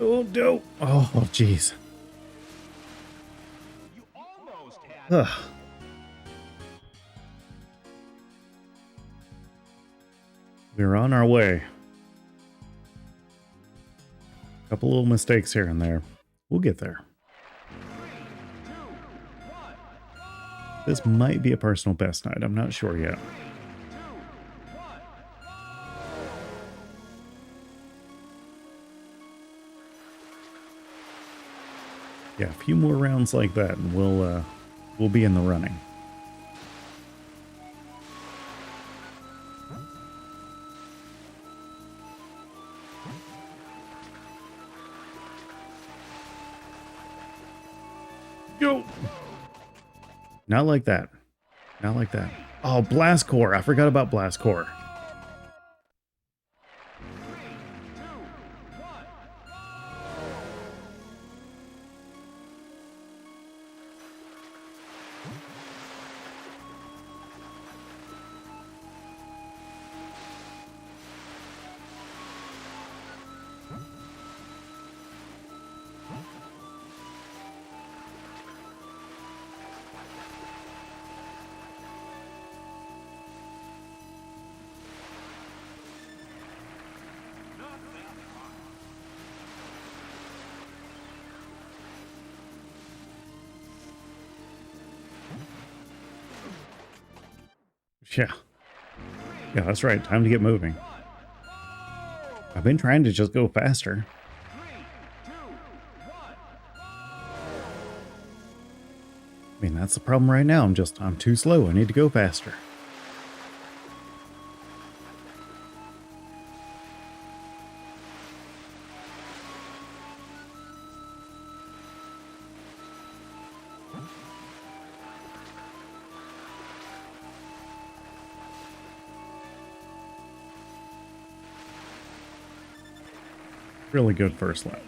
Oh, no. Oh, jeez. You almost had Ugh. We're on our way. Couple little mistakes here and there. We'll get there. 3, 2, 1. This might be a personal best night. I'm not sure yet. 2, 1. Yeah, a few more rounds like that and we'll be in the running. Go. Not like that. Not like that. Oh, Blast Core. I forgot about Blast Core. 3, 2, 1. Yeah. Yeah, that's right. Time to get moving. I've been trying to just go faster. 3, 2, 1. I mean, that's the problem right now. I'm too slow. I need to go faster. Really good first lap.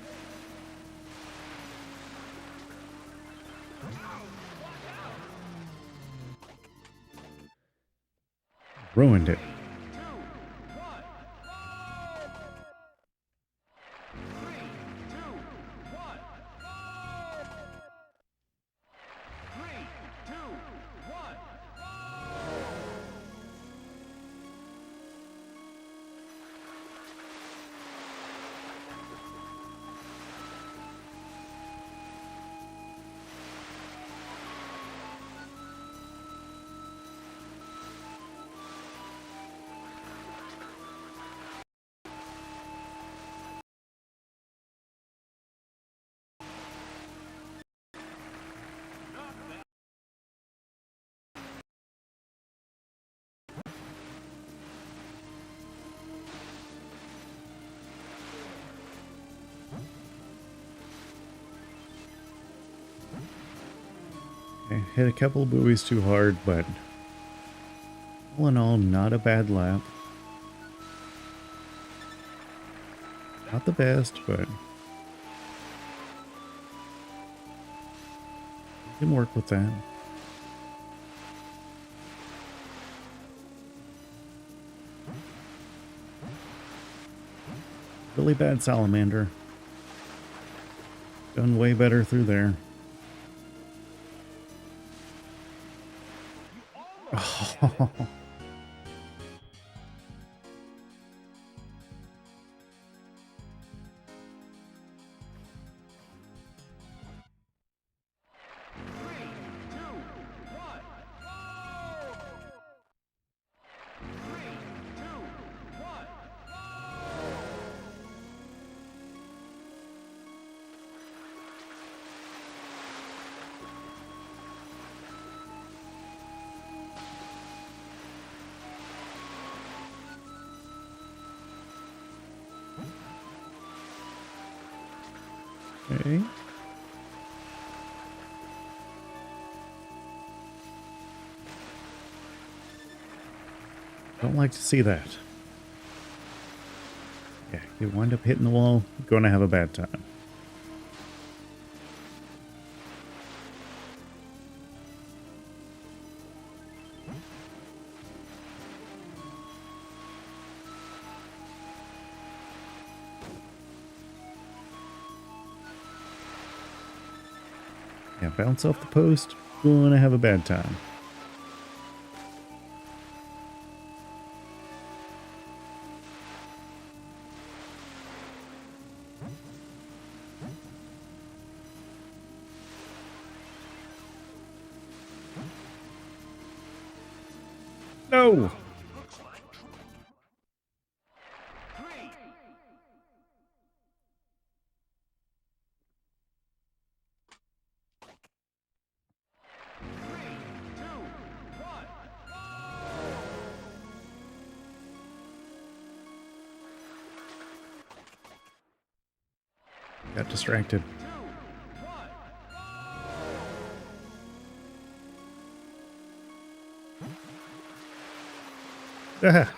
Ruined it. 2, 1. 3, 2, 1. 3, 2, 1. I hit a couple of buoys too hard, but all in all, not a bad lap. Not the best, but we can work with that. Really bad salamander. Done way better through there. Oh. Okay. Don't like to see that. Yeah, you wind up hitting the wall, you're going to have a bad time. Yeah, bounce off the post, going to have a bad time. No! Three, two, one. Got distracted. Ah,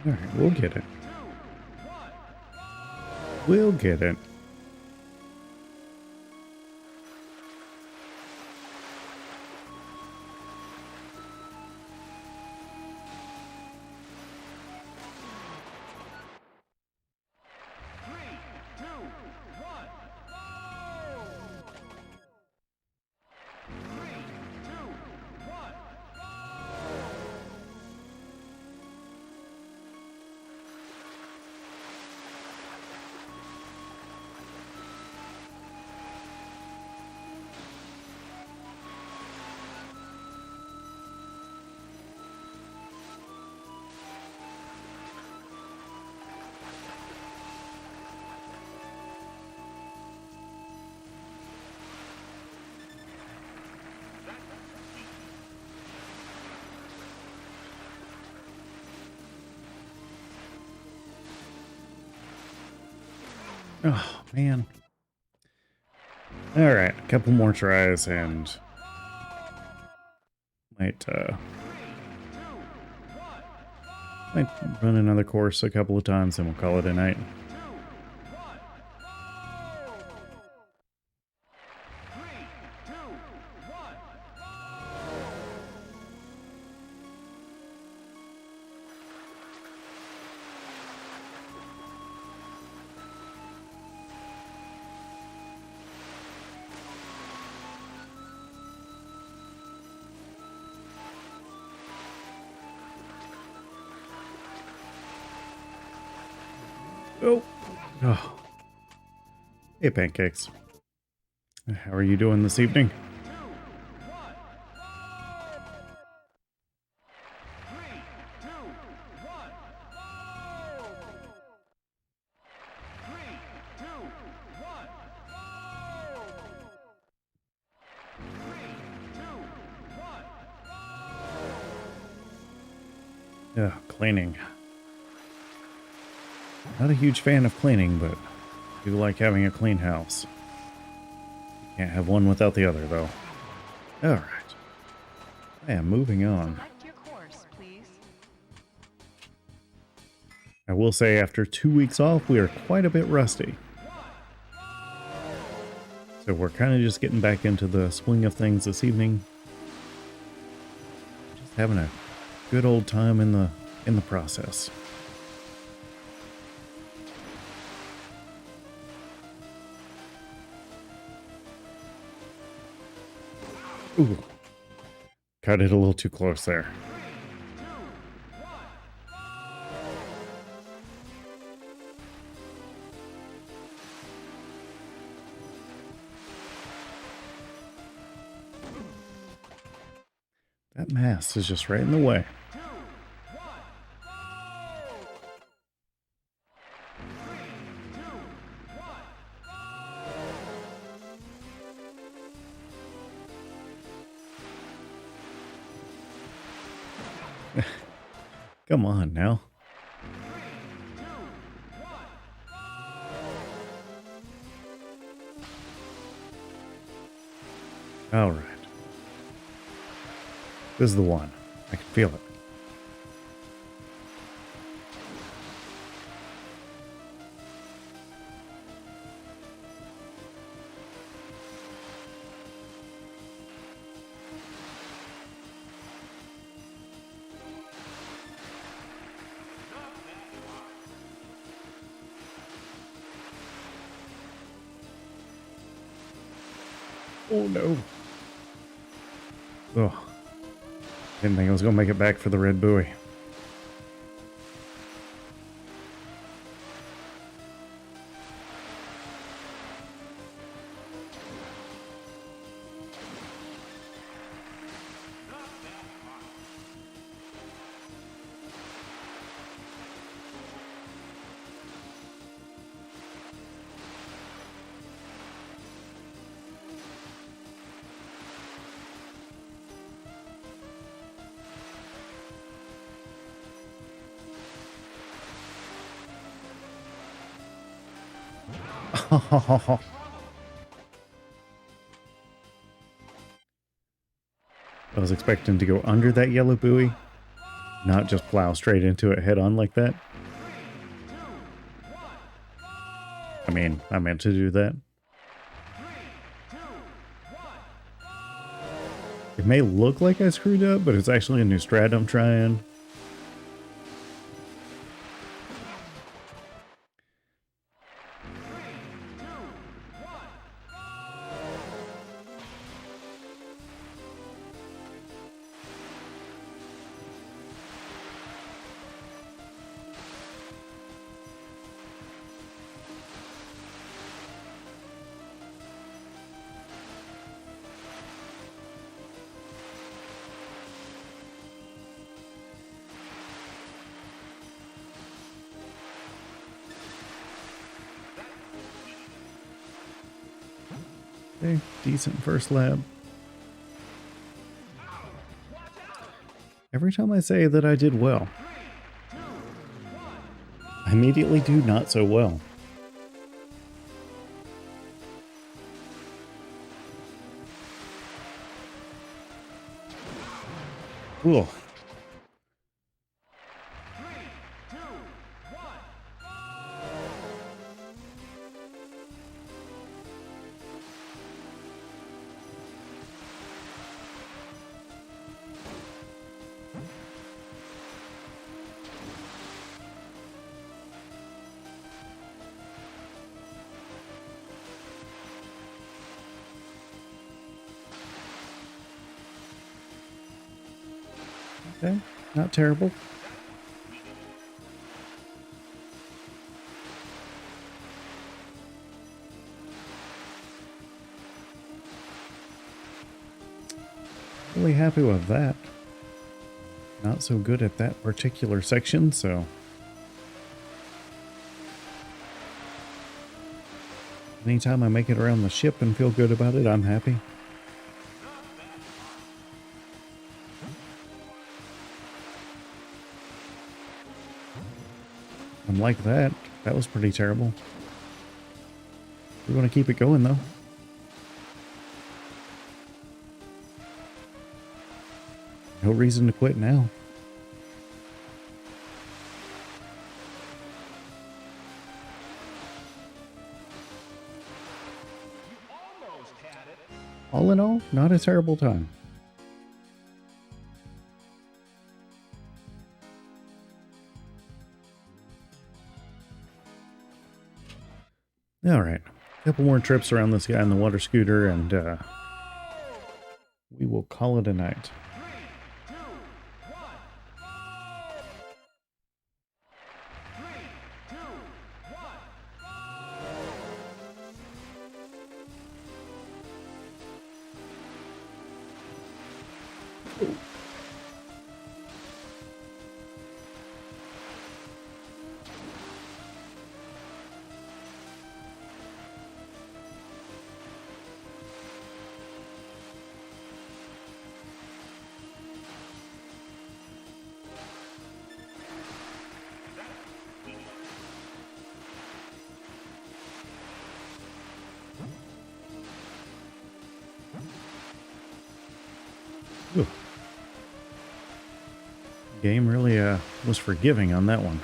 all right, we'll get it. We'll get it. Three, two, one. Three, two, one. Oh, man. All right, a couple more tries and might run another course a couple of times and we'll call it a night. Three, two, one. Oh. Oh. Hey, pancakes. How are you doing this evening? Three, two, one. Three, two, one. Three, two, one. Yeah, cleaning. Not a huge fan of cleaning, but I do like having a clean house. Can't have one without the other, though. Alright. And moving on. Select your course, please. I will say after 2 weeks off, we are quite a bit rusty. So we're kind of just getting back into the swing of things this evening. Just having a good old time in the process. Ooh. Cut it a little too close there. That mast is just right in the way. Come on now. All right. This is the one. I can feel it. Oh no. Oh. Didn't think I was going to make it back for the red buoy. I was expecting to go under that yellow buoy, not just plow straight into it head on like that. I mean, I meant to do that. It may look like I screwed up, but it's actually a new strat I'm trying. Okay, decent first lap. Every time I say that I did well, I immediately do not so well. Cool. Okay, not terrible. Really happy with that. Not so good at that particular section, so anytime I make it around the ship and feel good about it, I'm happy. Unlike that, that was pretty terrible. We want to keep it going though. No reason to quit now. Almost had it. All in all, not a terrible time. All right, a couple more trips around this guy in the water scooter, and we will call it a night. 3, 2, 1. 3, 2, 1. Ooh. Game really was forgiving on that one.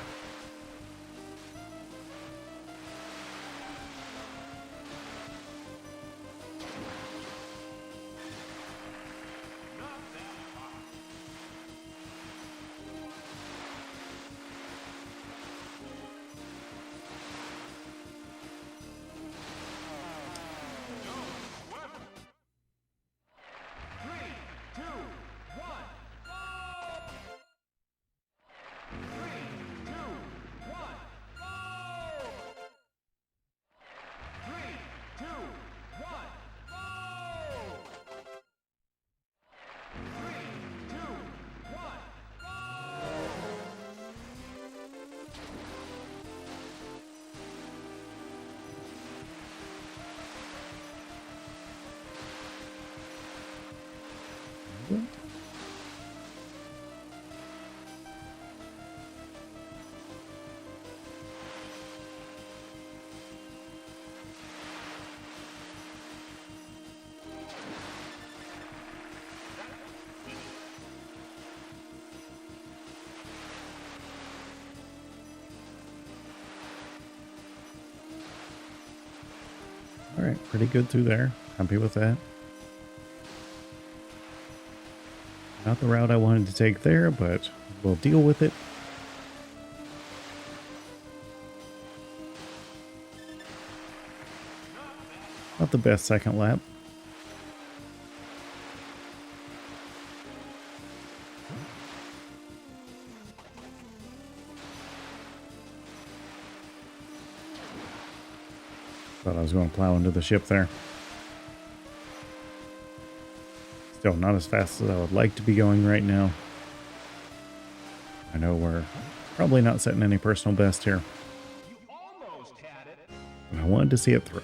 All right, pretty good through there. Happy with that. Not the route I wanted to take there, but we'll deal with it. Not the best second lap. Thought I was going to plow into the ship there. Still not as fast as I would like to be going right now. I know we're probably not setting any personal best here, You almost had it. but I wanted to see it through.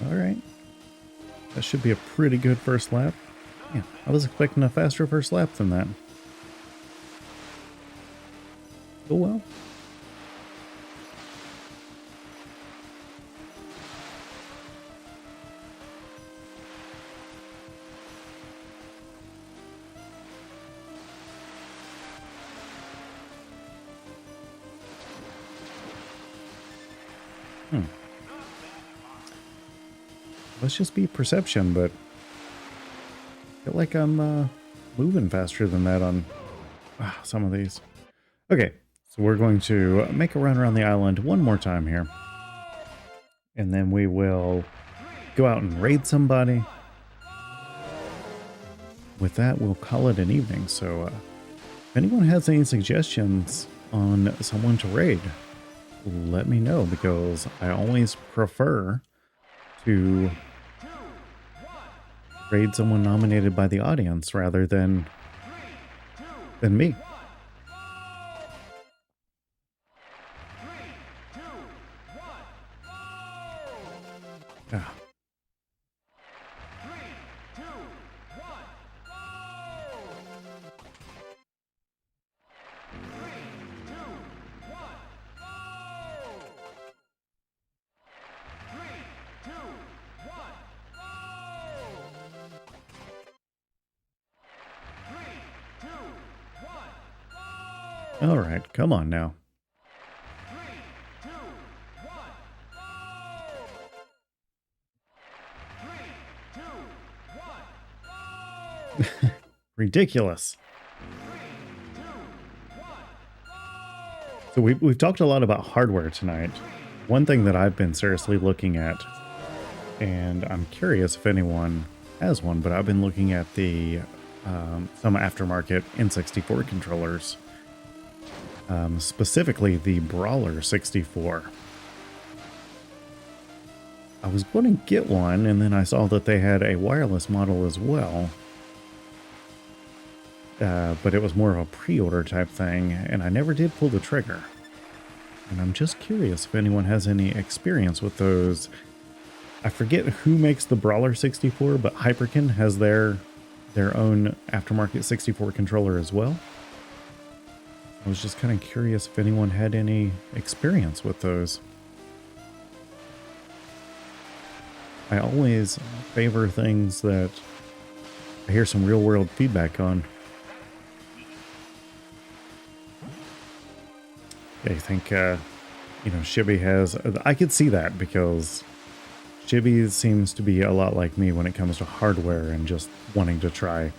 All right. That should be a pretty good first lap. Yeah, I was expecting a faster first lap than that. Oh well. Let's just be perception, but I feel like I'm moving faster than that on some of these. Okay, so we're going to make a run around the island one more time here. And then we will go out and raid somebody. With that, we'll call it an evening. So if anyone has any suggestions on someone to raid, let me know, because I always prefer to raid someone nominated by the audience rather than me. Ah. All right, come on now. Ridiculous. So we've talked a lot about hardware tonight. One thing that I've been seriously looking at, and I'm curious if anyone has one, but I've been looking at the some aftermarket N64 controllers. Specifically the Brawler 64. I was going to get one, and then I saw that they had a wireless model as well. But it was more of a pre-order type thing, and I never did pull the trigger. And I'm just curious if anyone has any experience with those. I forget who makes the Brawler 64, but Hyperkin has their own aftermarket 64 controller as well. I was just kind of curious if anyone had any experience with those. I always favor things that I hear some real world feedback on. I think, Shibby has... I could see that, because Shibby seems to be a lot like me when it comes to hardware and just wanting to try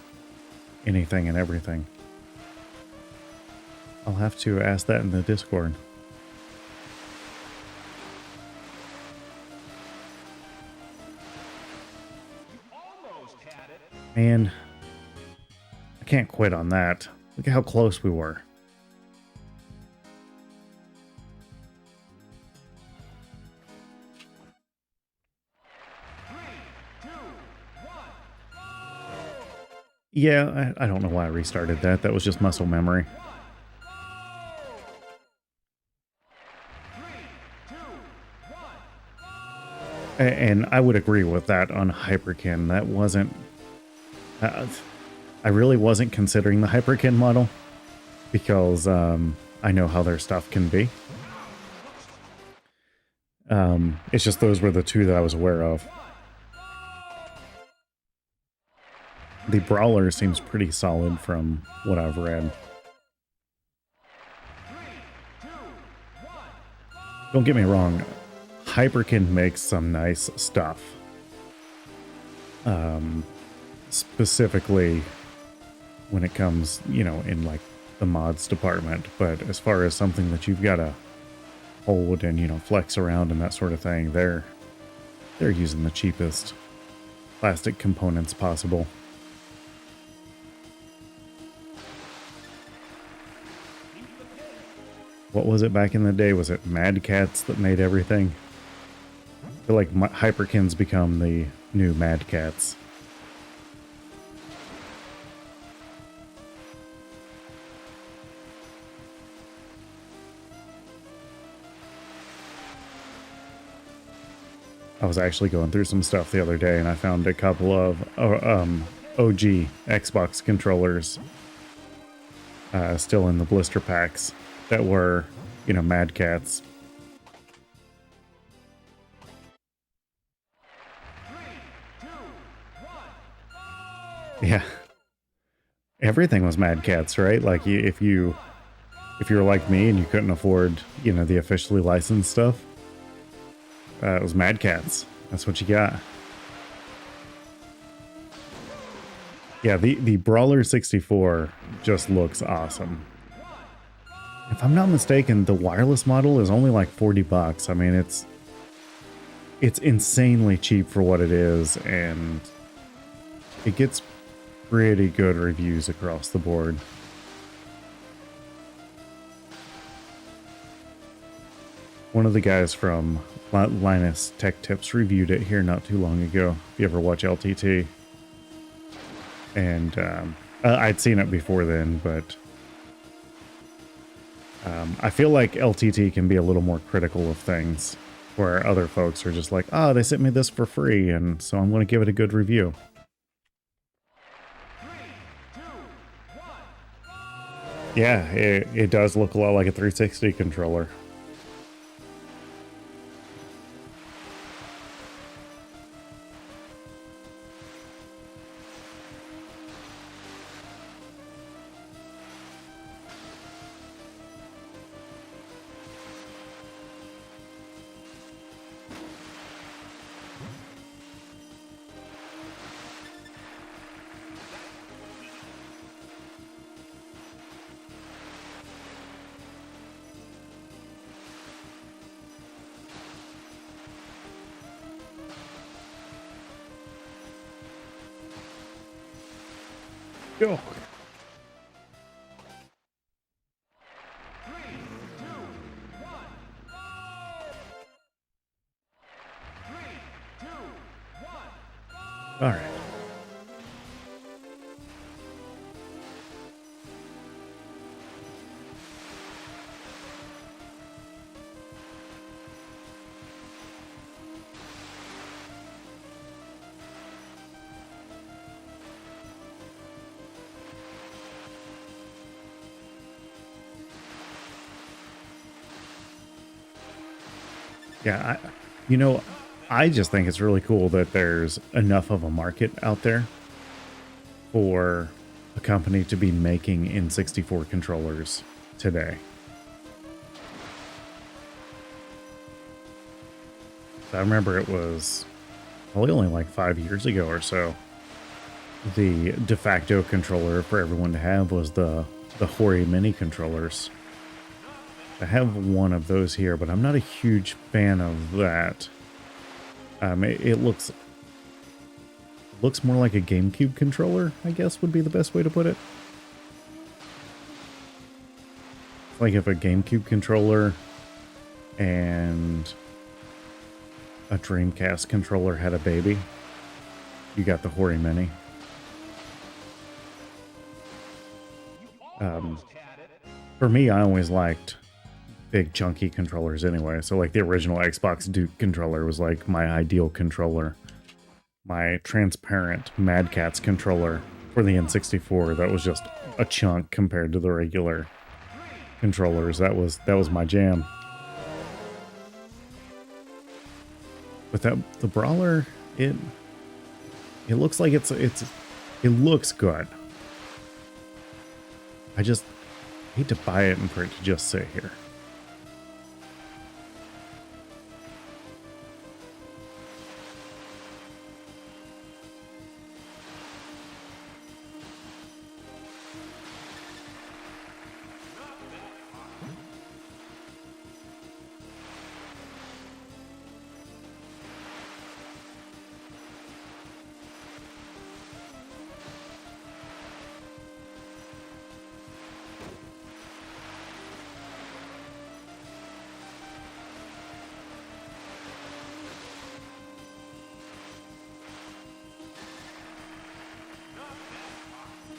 anything and everything. I'll have to ask that in the Discord. Man, I can't quit on that. Look at how close we were. Yeah, I don't know why I restarted that. That was just muscle memory. And I would agree with that on Hyperkin. That wasn't... I really wasn't considering the Hyperkin model, because I know how their stuff can be. It's just those were the two that I was aware of. The Brawler seems pretty solid from what I've read. Don't get me wrong, Hyperkin makes some nice stuff. Specifically when it comes, in like the mods department. But as far as something that you've got to hold and, flex around and that sort of thing, they're using the cheapest plastic components possible. What was it back in the day? Was it Mad Cats that made everything? I feel like Hyperkin's become the new Mad Cats. I was actually going through some stuff the other day, and I found a couple of OG Xbox controllers still in the blister packs. that were, you know, Mad Cats. Yeah. Everything was Mad Cats, right? Like if you were like me and you couldn't afford, you know, the officially licensed stuff, it was Mad Cats. That's what you got. Yeah, the Brawler 64 just looks awesome. If I'm not mistaken, the wireless model is only like 40 bucks. I mean, it's insanely cheap for what it is, and it gets pretty good reviews across the board. One of the guys from Linus Tech Tips reviewed it here not too long ago, if you ever watch LTT. And I'd seen it before then, but I feel like LTT can be a little more critical of things, where other folks are just like, oh, they sent me this for free, and so I'm going to give it a good review. Yeah, it does look a lot like a 360 controller. Go. All right. Yeah, I just think it's really cool that there's enough of a market out there for a company to be making N64 controllers today. I remember it was probably only like 5 years ago or so. The de facto controller for everyone to have was the Hori Mini controllers. I have one of those here, but I'm not a huge fan of that. It looks more like a GameCube controller, I guess would be the best way to put it. It's like if a GameCube controller and a Dreamcast controller had a baby, you got the Hori Mini. For me, I always liked big chunky controllers anyway, so like the original Xbox Duke controller was like my ideal controller. My transparent Mad Catz controller for the N64, that was just a chunk compared to the regular controllers. That was my jam. But the Brawler, it looks like it looks good. I just hate to buy it and for it to just sit here.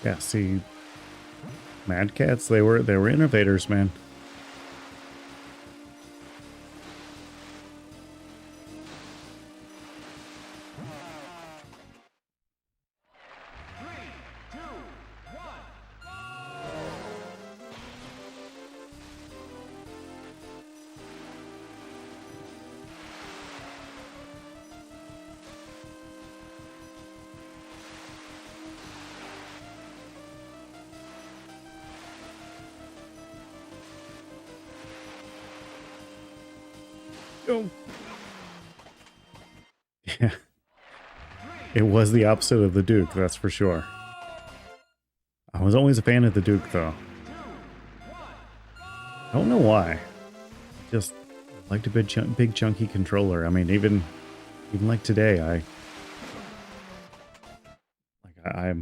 Yeah, see, Mad Catz, they were innovators, man. Oh. Yeah. It was the opposite of the Duke, that's for sure. I was always a fan of the Duke, though. I don't know why. Just liked a big chunky controller. I mean, even like today, I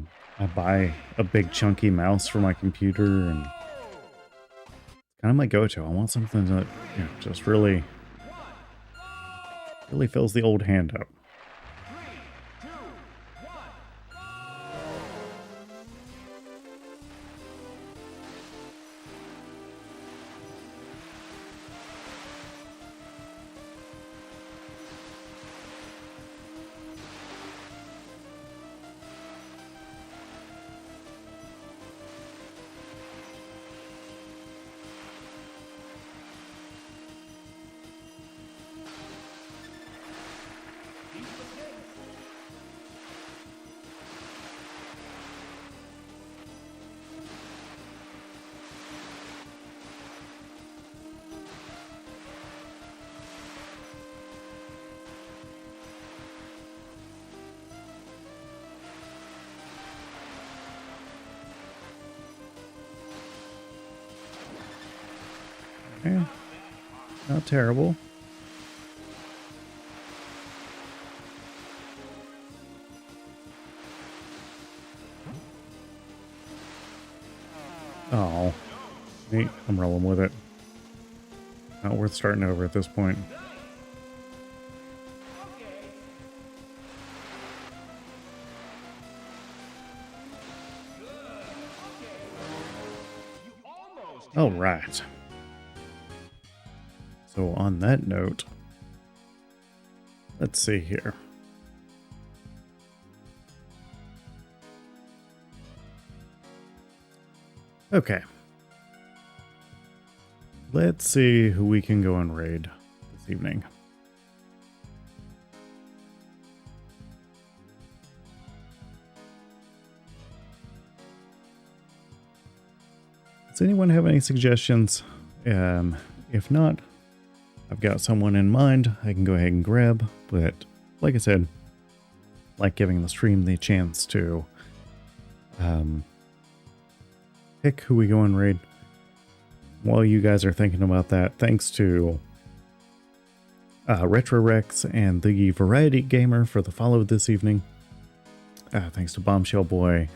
buy a big chunky mouse for my computer, and it's kind of my go-to. I want something that, you know, just really fills the old hand up. Yeah, not terrible. Oh, neat. I'm rolling with it. Not worth starting over at this point. All right. So on that note, let's see here. Okay. Let's see who we can go and raid this evening. Does anyone have any suggestions? If not, I've got someone in mind I can go ahead and grab, but like I said, like giving the stream the chance to pick who we go and raid. While you guys are thinking about that, thanks to Retro Rex and the Variety Gamer for the follow this evening. Thanks to Bombshell Boy,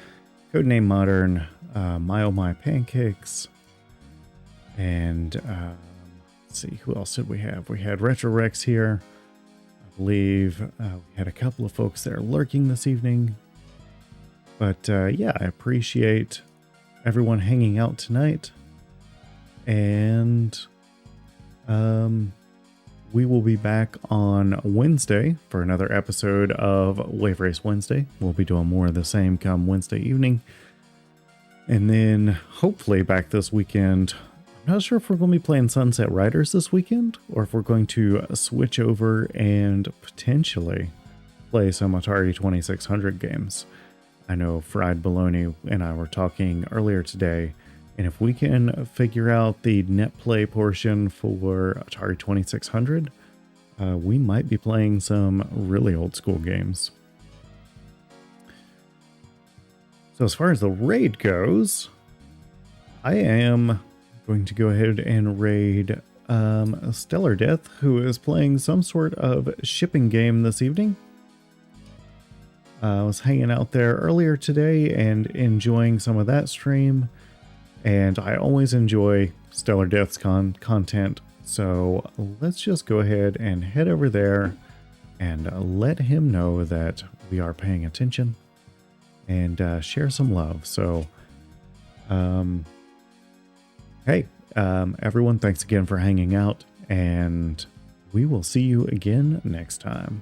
Codename Modern, My Oh My Pancakes, and let's see, who else did we have? We had Retro Rex here. I believe we had a couple of folks there lurking this evening. But yeah, I appreciate everyone hanging out tonight. And we will be back on Wednesday for another episode of Wave Race Wednesday. We'll be doing more of the same come Wednesday evening. And then hopefully back this weekend. I'm not sure if we're going to be playing Sunset Riders this weekend, or if we're going to switch over and potentially play some Atari 2600 games. I know Fried Bologna and I were talking earlier today, and if we can figure out the net play portion for Atari 2600, we might be playing some really old school games. So as far as the raid goes, I am going to go ahead and raid Stellar Death, who is playing some sort of shipping game this evening. I was hanging out there earlier today and enjoying some of that stream. And I always enjoy Stellar Death's content. So let's just go ahead and head over there and let him know that we are paying attention and share some love. So, hey, everyone, thanks again for hanging out, and we will see you again next time.